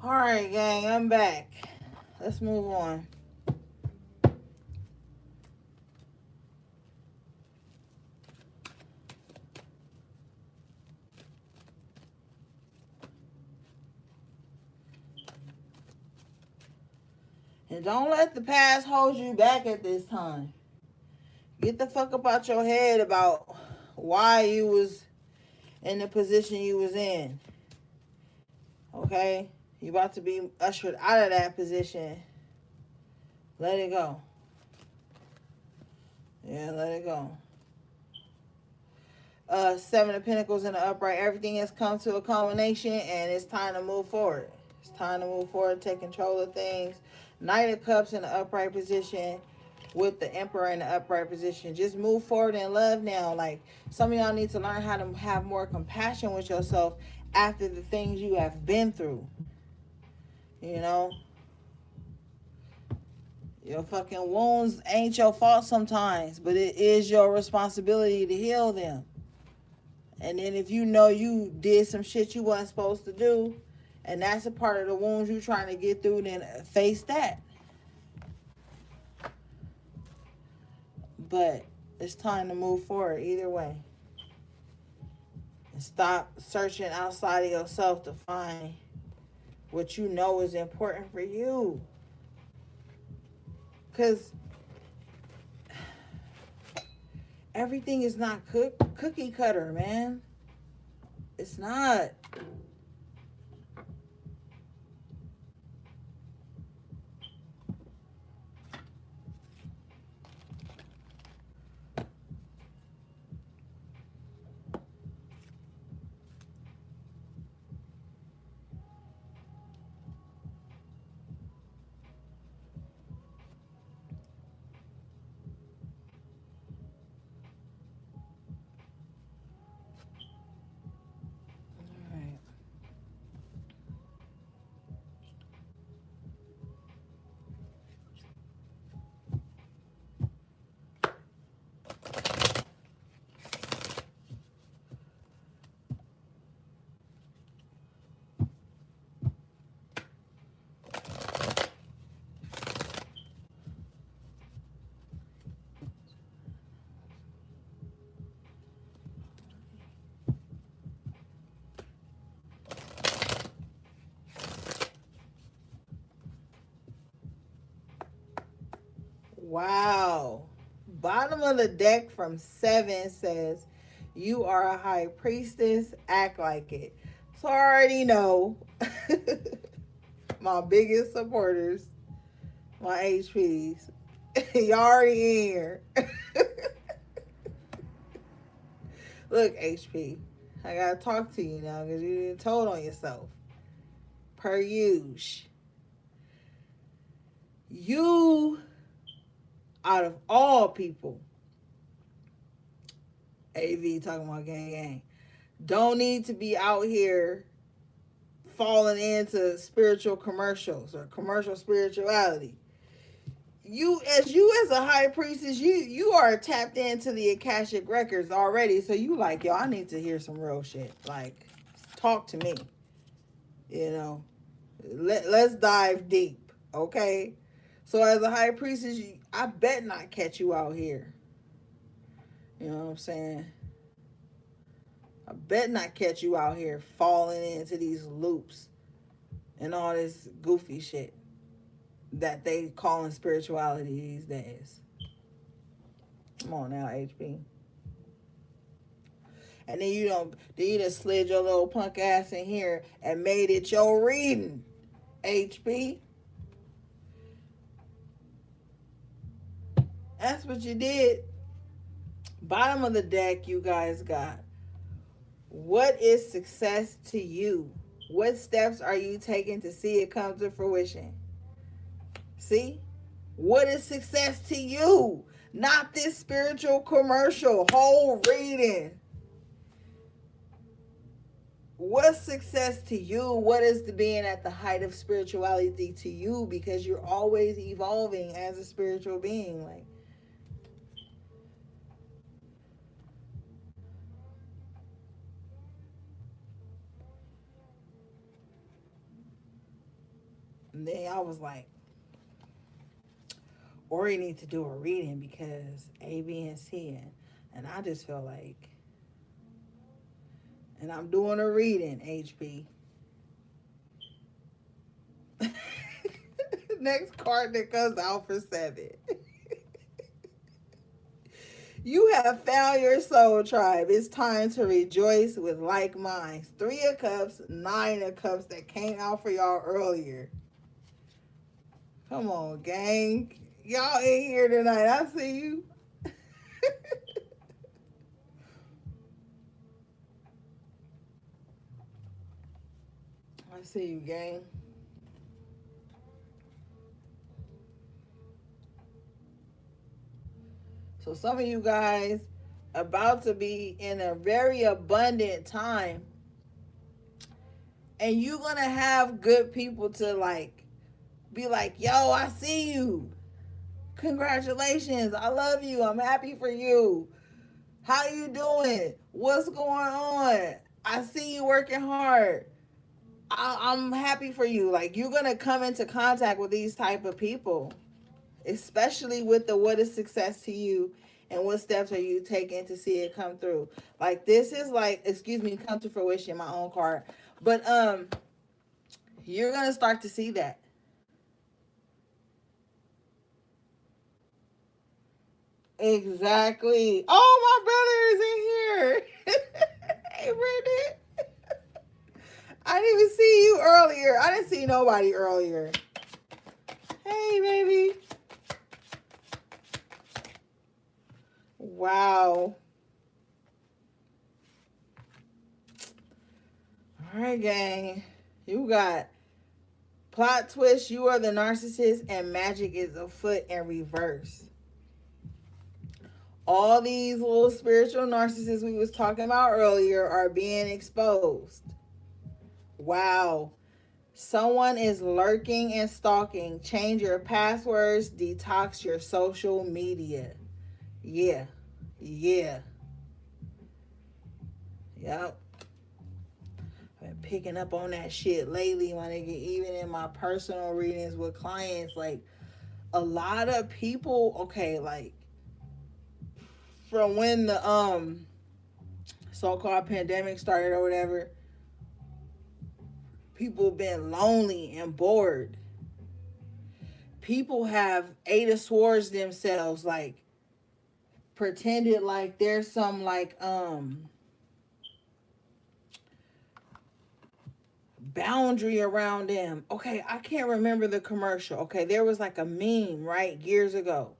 All right, gang, I'm back. Let's move on. And don't let the past hold you back at this time. Get the fuck up out your head about why you was in the position you was in. Okay? You about to be ushered out of that position. Let it go. Yeah, let it go. Seven of Pentacles in the upright. Everything has come to a culmination and it's time to move forward. It's time to move forward, take control of things. Knight of Cups in the upright position with the Emperor in the upright position. Just move forward in love now. Like, some of y'all need to learn how to have more compassion with yourself after the things you have been through. You know? Your fucking wounds ain't your fault sometimes, but it is your responsibility to heal them. And then if you know you did some shit you wasn't supposed to do, and that's a part of the wounds you trying to get through, then face that. But it's time to move forward either way. And stop searching outside of yourself to find what you know is important for you. Because everything is not cookie cutter, man. It's not. All right. Wow. Bottom of the deck from 7 says, you are a high priestess, act like it. So I already know my biggest supporters, my HPs. Y'all already in here. Look, HP, I gotta talk to you now because you didn't told on yourself. Per use. You, out of all people, AV talking about gang gang, don't need to be out here falling into spiritual commercials or commercial spirituality. You as a high priestess, you are tapped into the Akashic records already. So you like, yo, I need to hear some real shit. Like, talk to me. You know, let's dive deep, okay? So as a high priestess, I bet not catch you out here. You know what I'm saying? I bet not catch you out here falling into these loops and all this goofy shit that they calling spirituality these days. Come on now, HP. And then you just slid your little punk ass in here and made it your reading, HP. That's what you did. Bottom of the deck, you guys got, what is success to you? What steps are you taking to see it come to fruition? See? What is success to you? Not this spiritual commercial, whole reading. What's success to you? What is the being at the height of spirituality to you? Because you're always evolving as a spiritual being. Like, And then I was like, or you need to do a reading because A, B, and C. And I just felt like, and I'm doing a reading, HP. Next card that comes out for 7. You have found your soul tribe. It's time to rejoice with like minds. 3 of Cups, 9 of Cups that came out for y'all earlier. Come on, gang. Y'all in here tonight. I see you. I see you, gang. So some of you guys about to be in a very abundant time, and you're gonna have good people to like be like, yo, I see you. Congratulations. I love you. I'm happy for you. How you doing? What's going on? I see you working hard. I'm happy for you. Like, you're gonna come into contact with these type of people, especially with the what is success to you and what steps are you taking to see it come through. Like, this is like, excuse me, come to fruition, my own card. But you're gonna start to see that. Exactly. Oh, my brother is in here. Hey, Brendan. I didn't even see you earlier. I didn't see nobody earlier. Hey, baby. Wow. All right, gang. You got plot twist. You are the narcissist, and magic is afoot in reverse. All these little spiritual narcissists we was talking about earlier are being exposed. Wow. Someone is lurking and stalking. Change your passwords. Detox your social media. Yeah. Yeah. Yep. I've been picking up on that shit lately, my nigga. Even in my personal readings with clients, like a lot of people, okay, like from when the so-called pandemic started or whatever, people been lonely and bored. People have Eight of Swords themselves, like pretended like there's some like boundary around them. Okay, I can't remember the commercial. Okay, there was like a meme, right, years ago.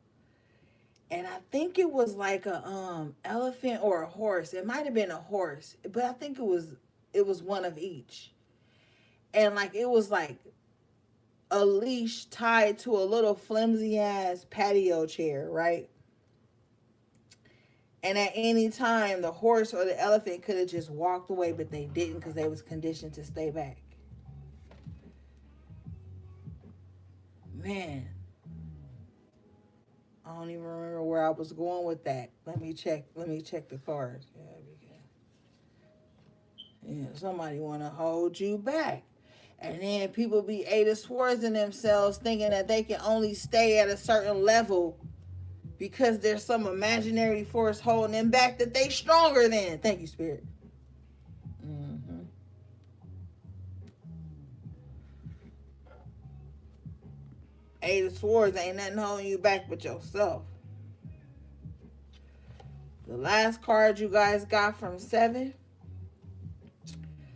And I think it was like a elephant or a horse. It might have been a horse, but I think it was one of each. And like it was like a leash tied to a little flimsy ass patio chair, right? And at any time, the horse or the elephant could have just walked away, but they didn't because they was conditioned to stay back. Man, I don't even remember where I was going with that. Let me check. Let me check the cards. Yeah, somebody want to hold you back. And then people be Eight of Swords in themselves thinking that they can only stay at a certain level because there's some imaginary force holding them back that they stronger than. Thank you, Spirit. Mm-hmm. Eight of Swords ain't nothing holding you back but yourself. The last card you guys got from 7.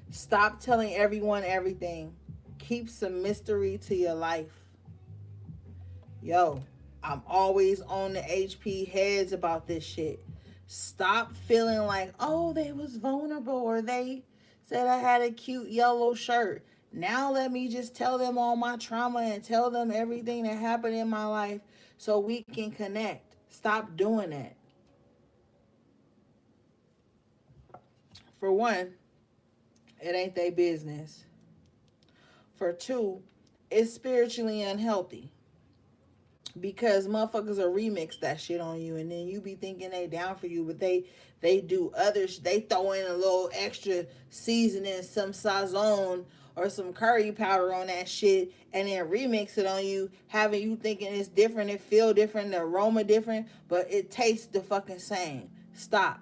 Stop telling everyone everything. Keep some mystery to your life. Yo, I'm always on the HP heads about this shit. Stop feeling like, oh, they was vulnerable or they said I had a cute yellow shirt. Now let me just tell them all my trauma and tell them everything that happened in my life so we can connect. Stop doing that. For one, it ain't their business. For 2, it's spiritually unhealthy. Because motherfuckers will remix that shit on you, and then you be thinking they down for you, but they do others. They throw in a little extra seasoning, some sazon, or some curry powder on that shit and then remix it on you, having you thinking it's different, it feel different, the aroma different, but it tastes the fucking same. Stop.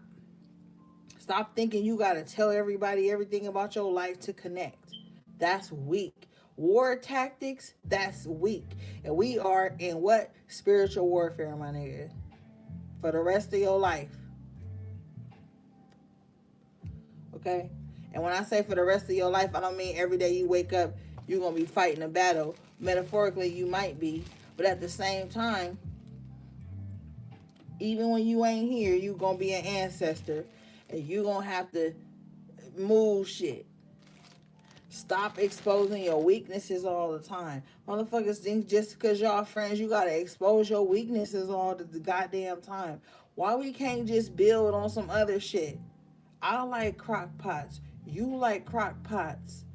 Stop thinking you gotta tell everybody everything about your life to connect. That's weak. War tactics, that's weak. And we are in what? Spiritual warfare, my nigga. For the rest of your life. Okay? And when I say for the rest of your life, I don't mean every day you wake up, you're going to be fighting a battle. Metaphorically, you might be. But at the same time, even when you ain't here, you going to be an ancestor. And you going to have to move shit. Stop exposing your weaknesses all the time. Motherfuckers think just because y'all friends, you got to expose your weaknesses all the goddamn time. Why we can't just build on some other shit? I like crock pots. You like crock pots.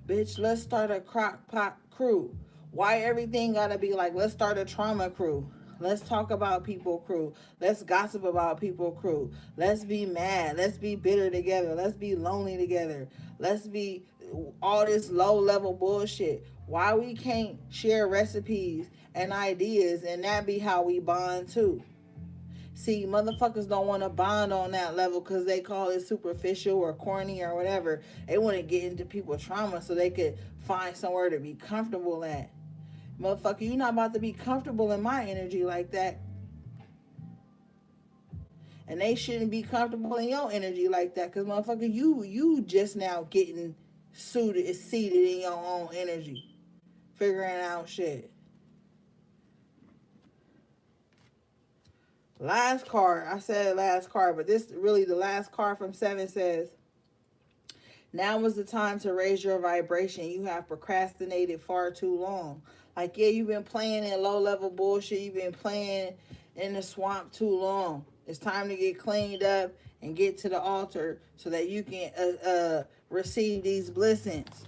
Bitch, let's start a crock pot crew. Why everything gotta be like, let's start a trauma crew. Let's talk about people crew. Let's gossip about people crew. Let's be mad. Let's be bitter together. Let's be lonely together. Let's be all this low level bullshit. Why we can't share recipes and ideas and that be how we bond too? See, motherfuckers don't want to bond on that level because they call it superficial or corny or whatever. They want to get into people's trauma so they could find somewhere to be comfortable at. Motherfucker, you're not about to be comfortable in my energy like that. And they shouldn't be comfortable in your energy like that because, motherfucker, you just now getting seated in your own energy. Figuring out shit. Last card. I said last card, but this really the last card from 7 says, now is the time to raise your vibration. You have procrastinated far too long. Like, yeah, you've been playing in low-level bullshit. You've been playing in the swamp too long. It's time to get cleaned up and get to the altar so that you can receive these blessings.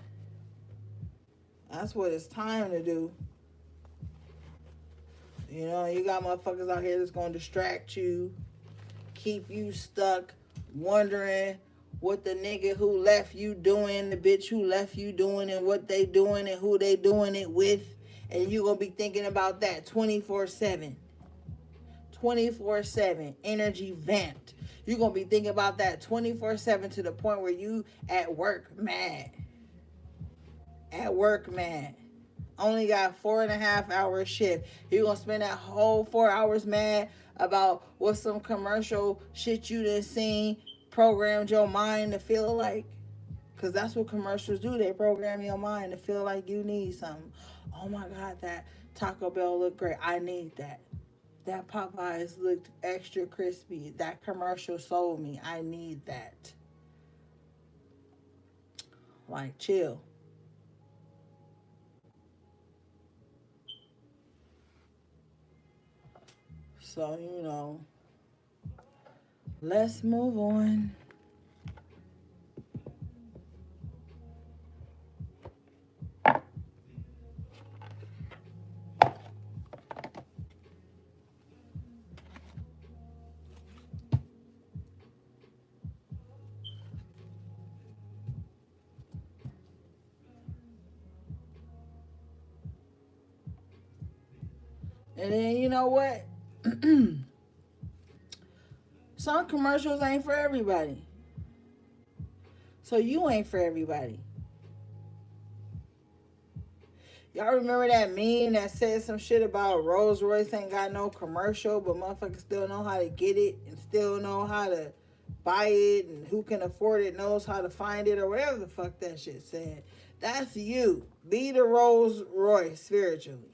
That's what it's time to do. You know, you got motherfuckers out here that's going to distract you, keep you stuck, wondering what the nigga who left you doing, the bitch who left you doing, and what they doing and who they doing it with. And you going to be thinking about that 24/7. 24/7. Energy vamped. You're going to be thinking about that 24/7 to the point where you at work mad. At work mad. Only got 4.5 hour shift. You're gonna spend that whole 4 hours mad about what some commercial shit you done seen programmed your mind to feel like. Because that's what commercials do. They program your mind to feel like you need something. Oh my God, that Taco Bell looked great. I need that. That Popeyes looked extra crispy. That commercial sold me. I need that. Like, chill. So, you know, let's move on. And then, you know what? Some commercials ain't for everybody. So you ain't for everybody. Y'all remember that meme that said some shit about Rolls Royce ain't got no commercial, but motherfuckers still know how to get it and still know how to buy it, and who can afford it knows how to find it, or whatever the fuck that shit said. That's you. Be the Rolls Royce spiritually.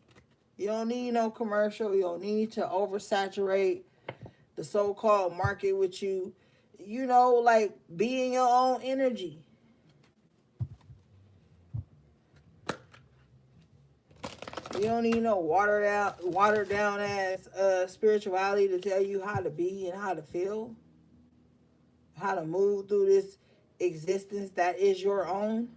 You don't need no commercial. You don't need to oversaturate the so-called market with you. You know, like, be in your own energy. You don't need no watered down ass spirituality to tell you how to be and how to feel, how to move through this existence that is your own.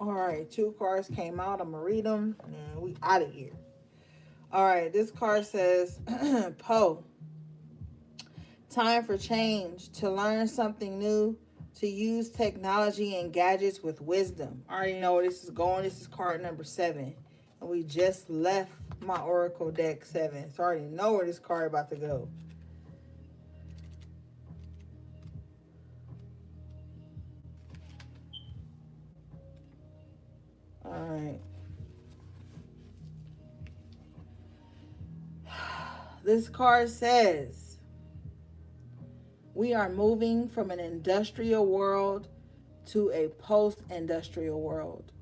All right, two cards came out. I'm gonna read them, and we out of here. All right, this card says, Poe, time for change, to learn something new, to use technology and gadgets with wisdom. I already know where this is going. This is card number 7, and we just left my Oracle deck 7, so I already know where this card about to go. All right. This card says, we are moving from an industrial world to a post-industrial world,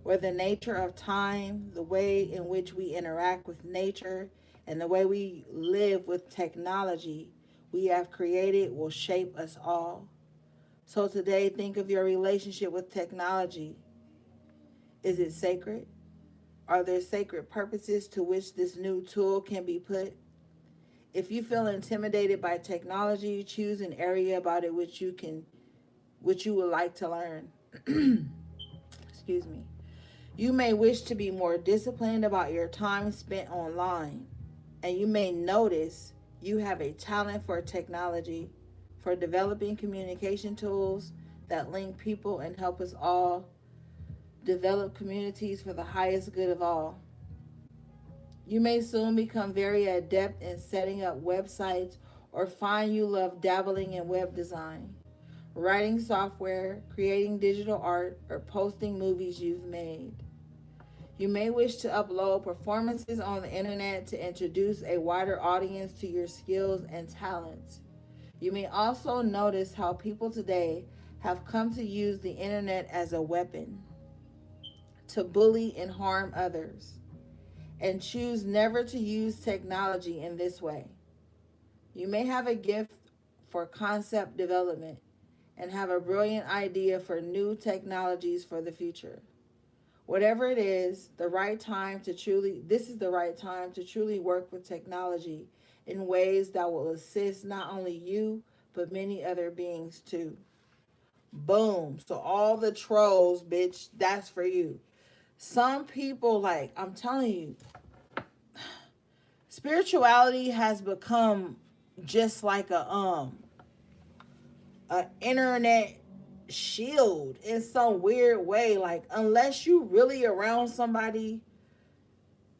where the nature of time, the way in which we interact with nature, and the way we live with technology we have created will shape us all. So today, think of your relationship with technology. Is it sacred? Are there sacred purposes to which this new tool can be put? If you feel intimidated by technology, choose an area about it which you would like to learn. Excuse me. You may wish to be more disciplined about your time spent online, and you may notice you have a talent for technology, for developing communication tools that link people and help us all develop communities for the highest good of all. You may soon become very adept in setting up websites or find you love dabbling in web design, writing software, creating digital art, or posting movies you've made. You may wish to upload performances on the internet to introduce a wider audience to your skills and talents. You may also notice how people today have come to use the internet as a weapon to bully and harm others, and choose never to use technology in this way. You may have a gift for concept development and have a brilliant idea for new technologies for the future. Whatever it is, this is the right time to truly work with technology in ways that will assist not only you, but many other beings too. Boom. So all the trolls, bitch, that's for you. Some people, like, I'm telling you, spirituality has become just like a internet shield in some weird way. Like, unless you really around somebody,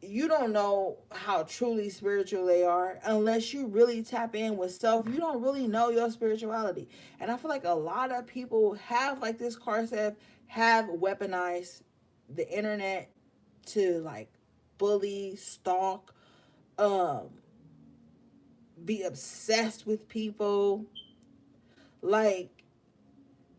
you don't know how truly spiritual they are. Unless you really tap in with self, you don't really know your spirituality. And I feel like a lot of people have, like this card said, have weaponized the internet to, like, bully, stalk, um be obsessed with people. Like,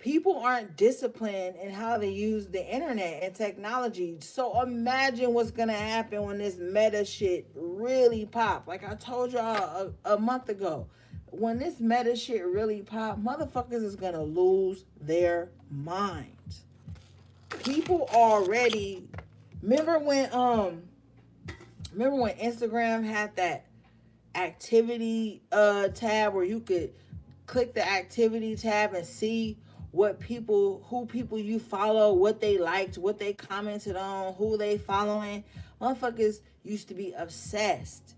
people aren't disciplined in how they use the internet and technology. So imagine what's gonna happen when this meta shit really pop. Like I told y'all a month ago, when this meta shit really pop, motherfuckers is gonna lose their minds. People already remember when Instagram had that activity tab where you could click the activity tab and see who people you follow, what they liked, what they commented on, who they following. Motherfuckers used to be obsessed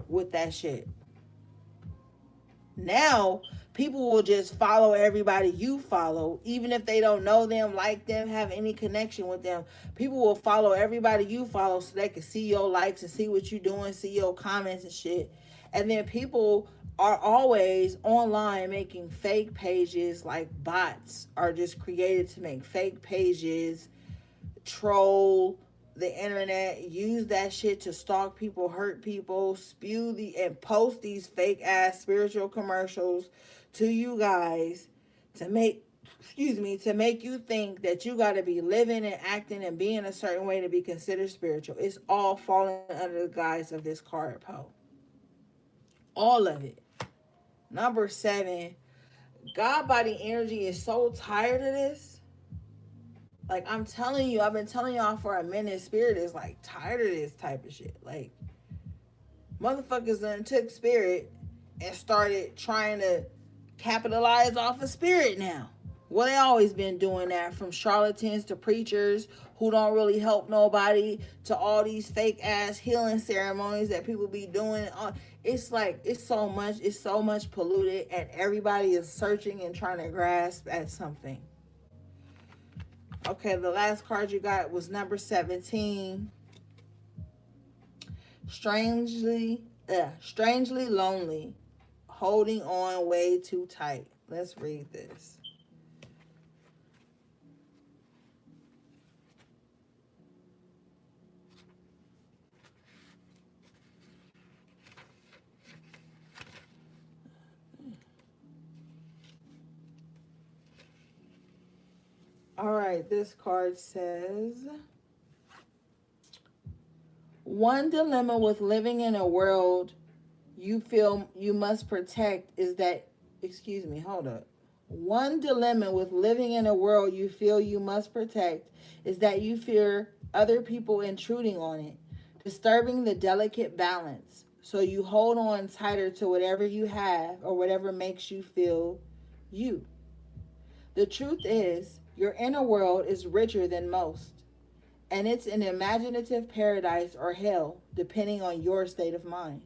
with that shit. Now people will just follow everybody you follow, even if they don't know them, like them, have any connection with them. People will follow everybody you follow so they can see your likes and see what you're doing, see your comments and shit. And then people are always online making fake pages. Like, bots are just created to make fake pages, troll the internet, use that shit to stalk people, hurt people, and post these fake ass spiritual commercials to you guys to make you think that you got to be living and acting and being a certain way to be considered spiritual. It's all falling under the guise of this card, Poe. All of it. Number 7, God body energy is so tired of this. Like, I'm telling you, I've been telling y'all for a minute, spirit is like tired of this type of shit. Like, motherfuckers done took spirit and started trying to capitalize off of spirit now. Well, they always been doing that, from charlatans to preachers who don't really help nobody to all these fake ass healing ceremonies that people be doing. It's like it's so much polluted, and everybody is searching and trying to grasp at something. Okay, the last card you got was number 17. Strangely lonely, holding on way too tight. Let's read this. All right, this card says, one dilemma with living in a world you feel you must protect is that, excuse me, hold up. One dilemma with living in a world you feel you must protect is that you fear other people intruding on it, disturbing the delicate balance. So you hold on tighter to whatever you have or whatever makes you feel you. The truth is, your inner world is richer than most, and it's an imaginative paradise or hell, depending on your state of mind.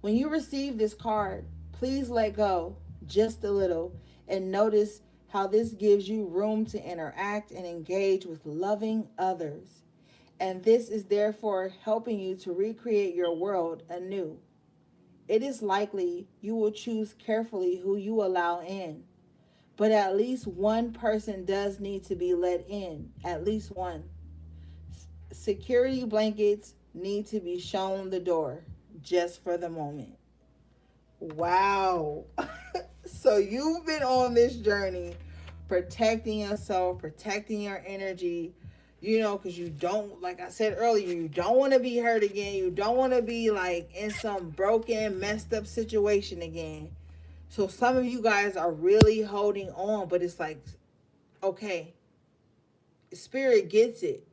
When you receive this card, please let go just a little and notice how this gives you room to interact and engage with loving others. And this is therefore helping you to recreate your world anew. It is likely you will choose carefully who you allow in, but at least one person does need to be let in, at least one. Security blankets need to be shown the door just for the moment. Wow. So you've been on this journey protecting yourself, protecting your energy, because you don't, like I said earlier, you don't want to be hurt again. You don't want to be like in some broken, messed up situation again. So some of you guys are really holding on, but it's like, okay, spirit gets it.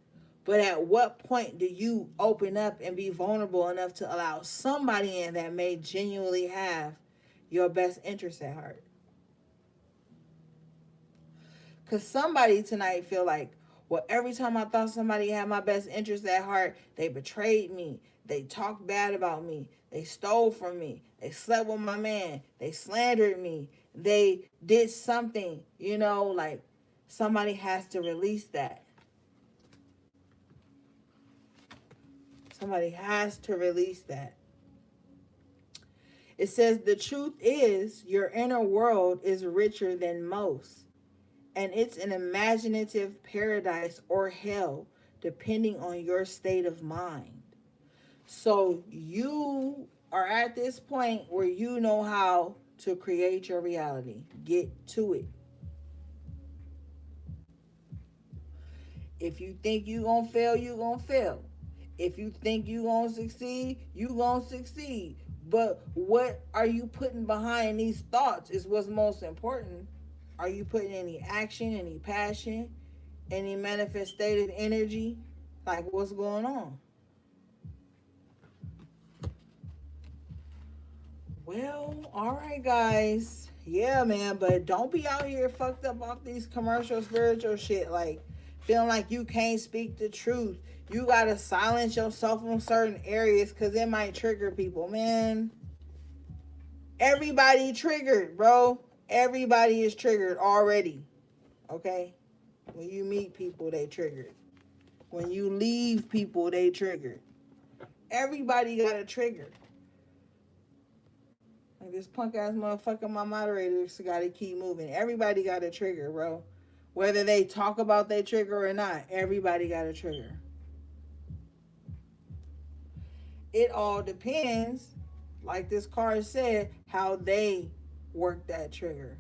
But at what point do you open up and be vulnerable enough to allow somebody in that may genuinely have your best interest at heart? Because somebody tonight feel like, well, every time I thought somebody had my best interest at heart, they betrayed me. They talked bad about me. They stole from me. They slept with my man. They slandered me. They did something, like somebody has to release that. Somebody has to release that. It says the truth is your inner world is richer than most, and it's an imaginative paradise or hell depending on your state of mind. So you are at this point where you know how to create your reality. Get to it. If you think you gonna fail, you gonna fail. If you think you gonna succeed, you gonna succeed. But what are you putting behind these thoughts is what's most important. Are you putting any action, any passion, any manifested energy? Like, what's going on? Well, all right, guys. Yeah, man, but don't be out here fucked up off these commercial spiritual shit. Like, feeling like you can't speak the truth. You gotta silence yourself in certain areas because it might trigger people, man. Everybody triggered, bro. Everybody is triggered already. Okay? When you meet people, they triggered. When you leave people, they triggered. Everybody got a trigger. Like this punk ass motherfucker, my moderators got to keep moving. Everybody got a trigger, bro. Whether they talk about their trigger or not, everybody got a trigger. It all depends, like this card said, how they work that trigger.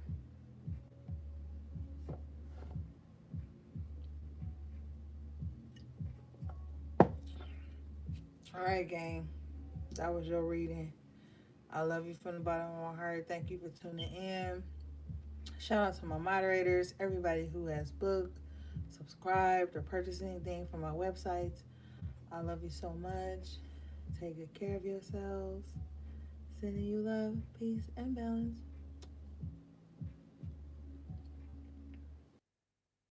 All right, gang. That was your reading. I love you from the bottom of my heart. Thank you for tuning in. Shout out to my moderators, everybody who has booked, subscribed, or purchased anything from my websites. I love you so much. Take good care of yourselves. Sending you love, peace, and balance.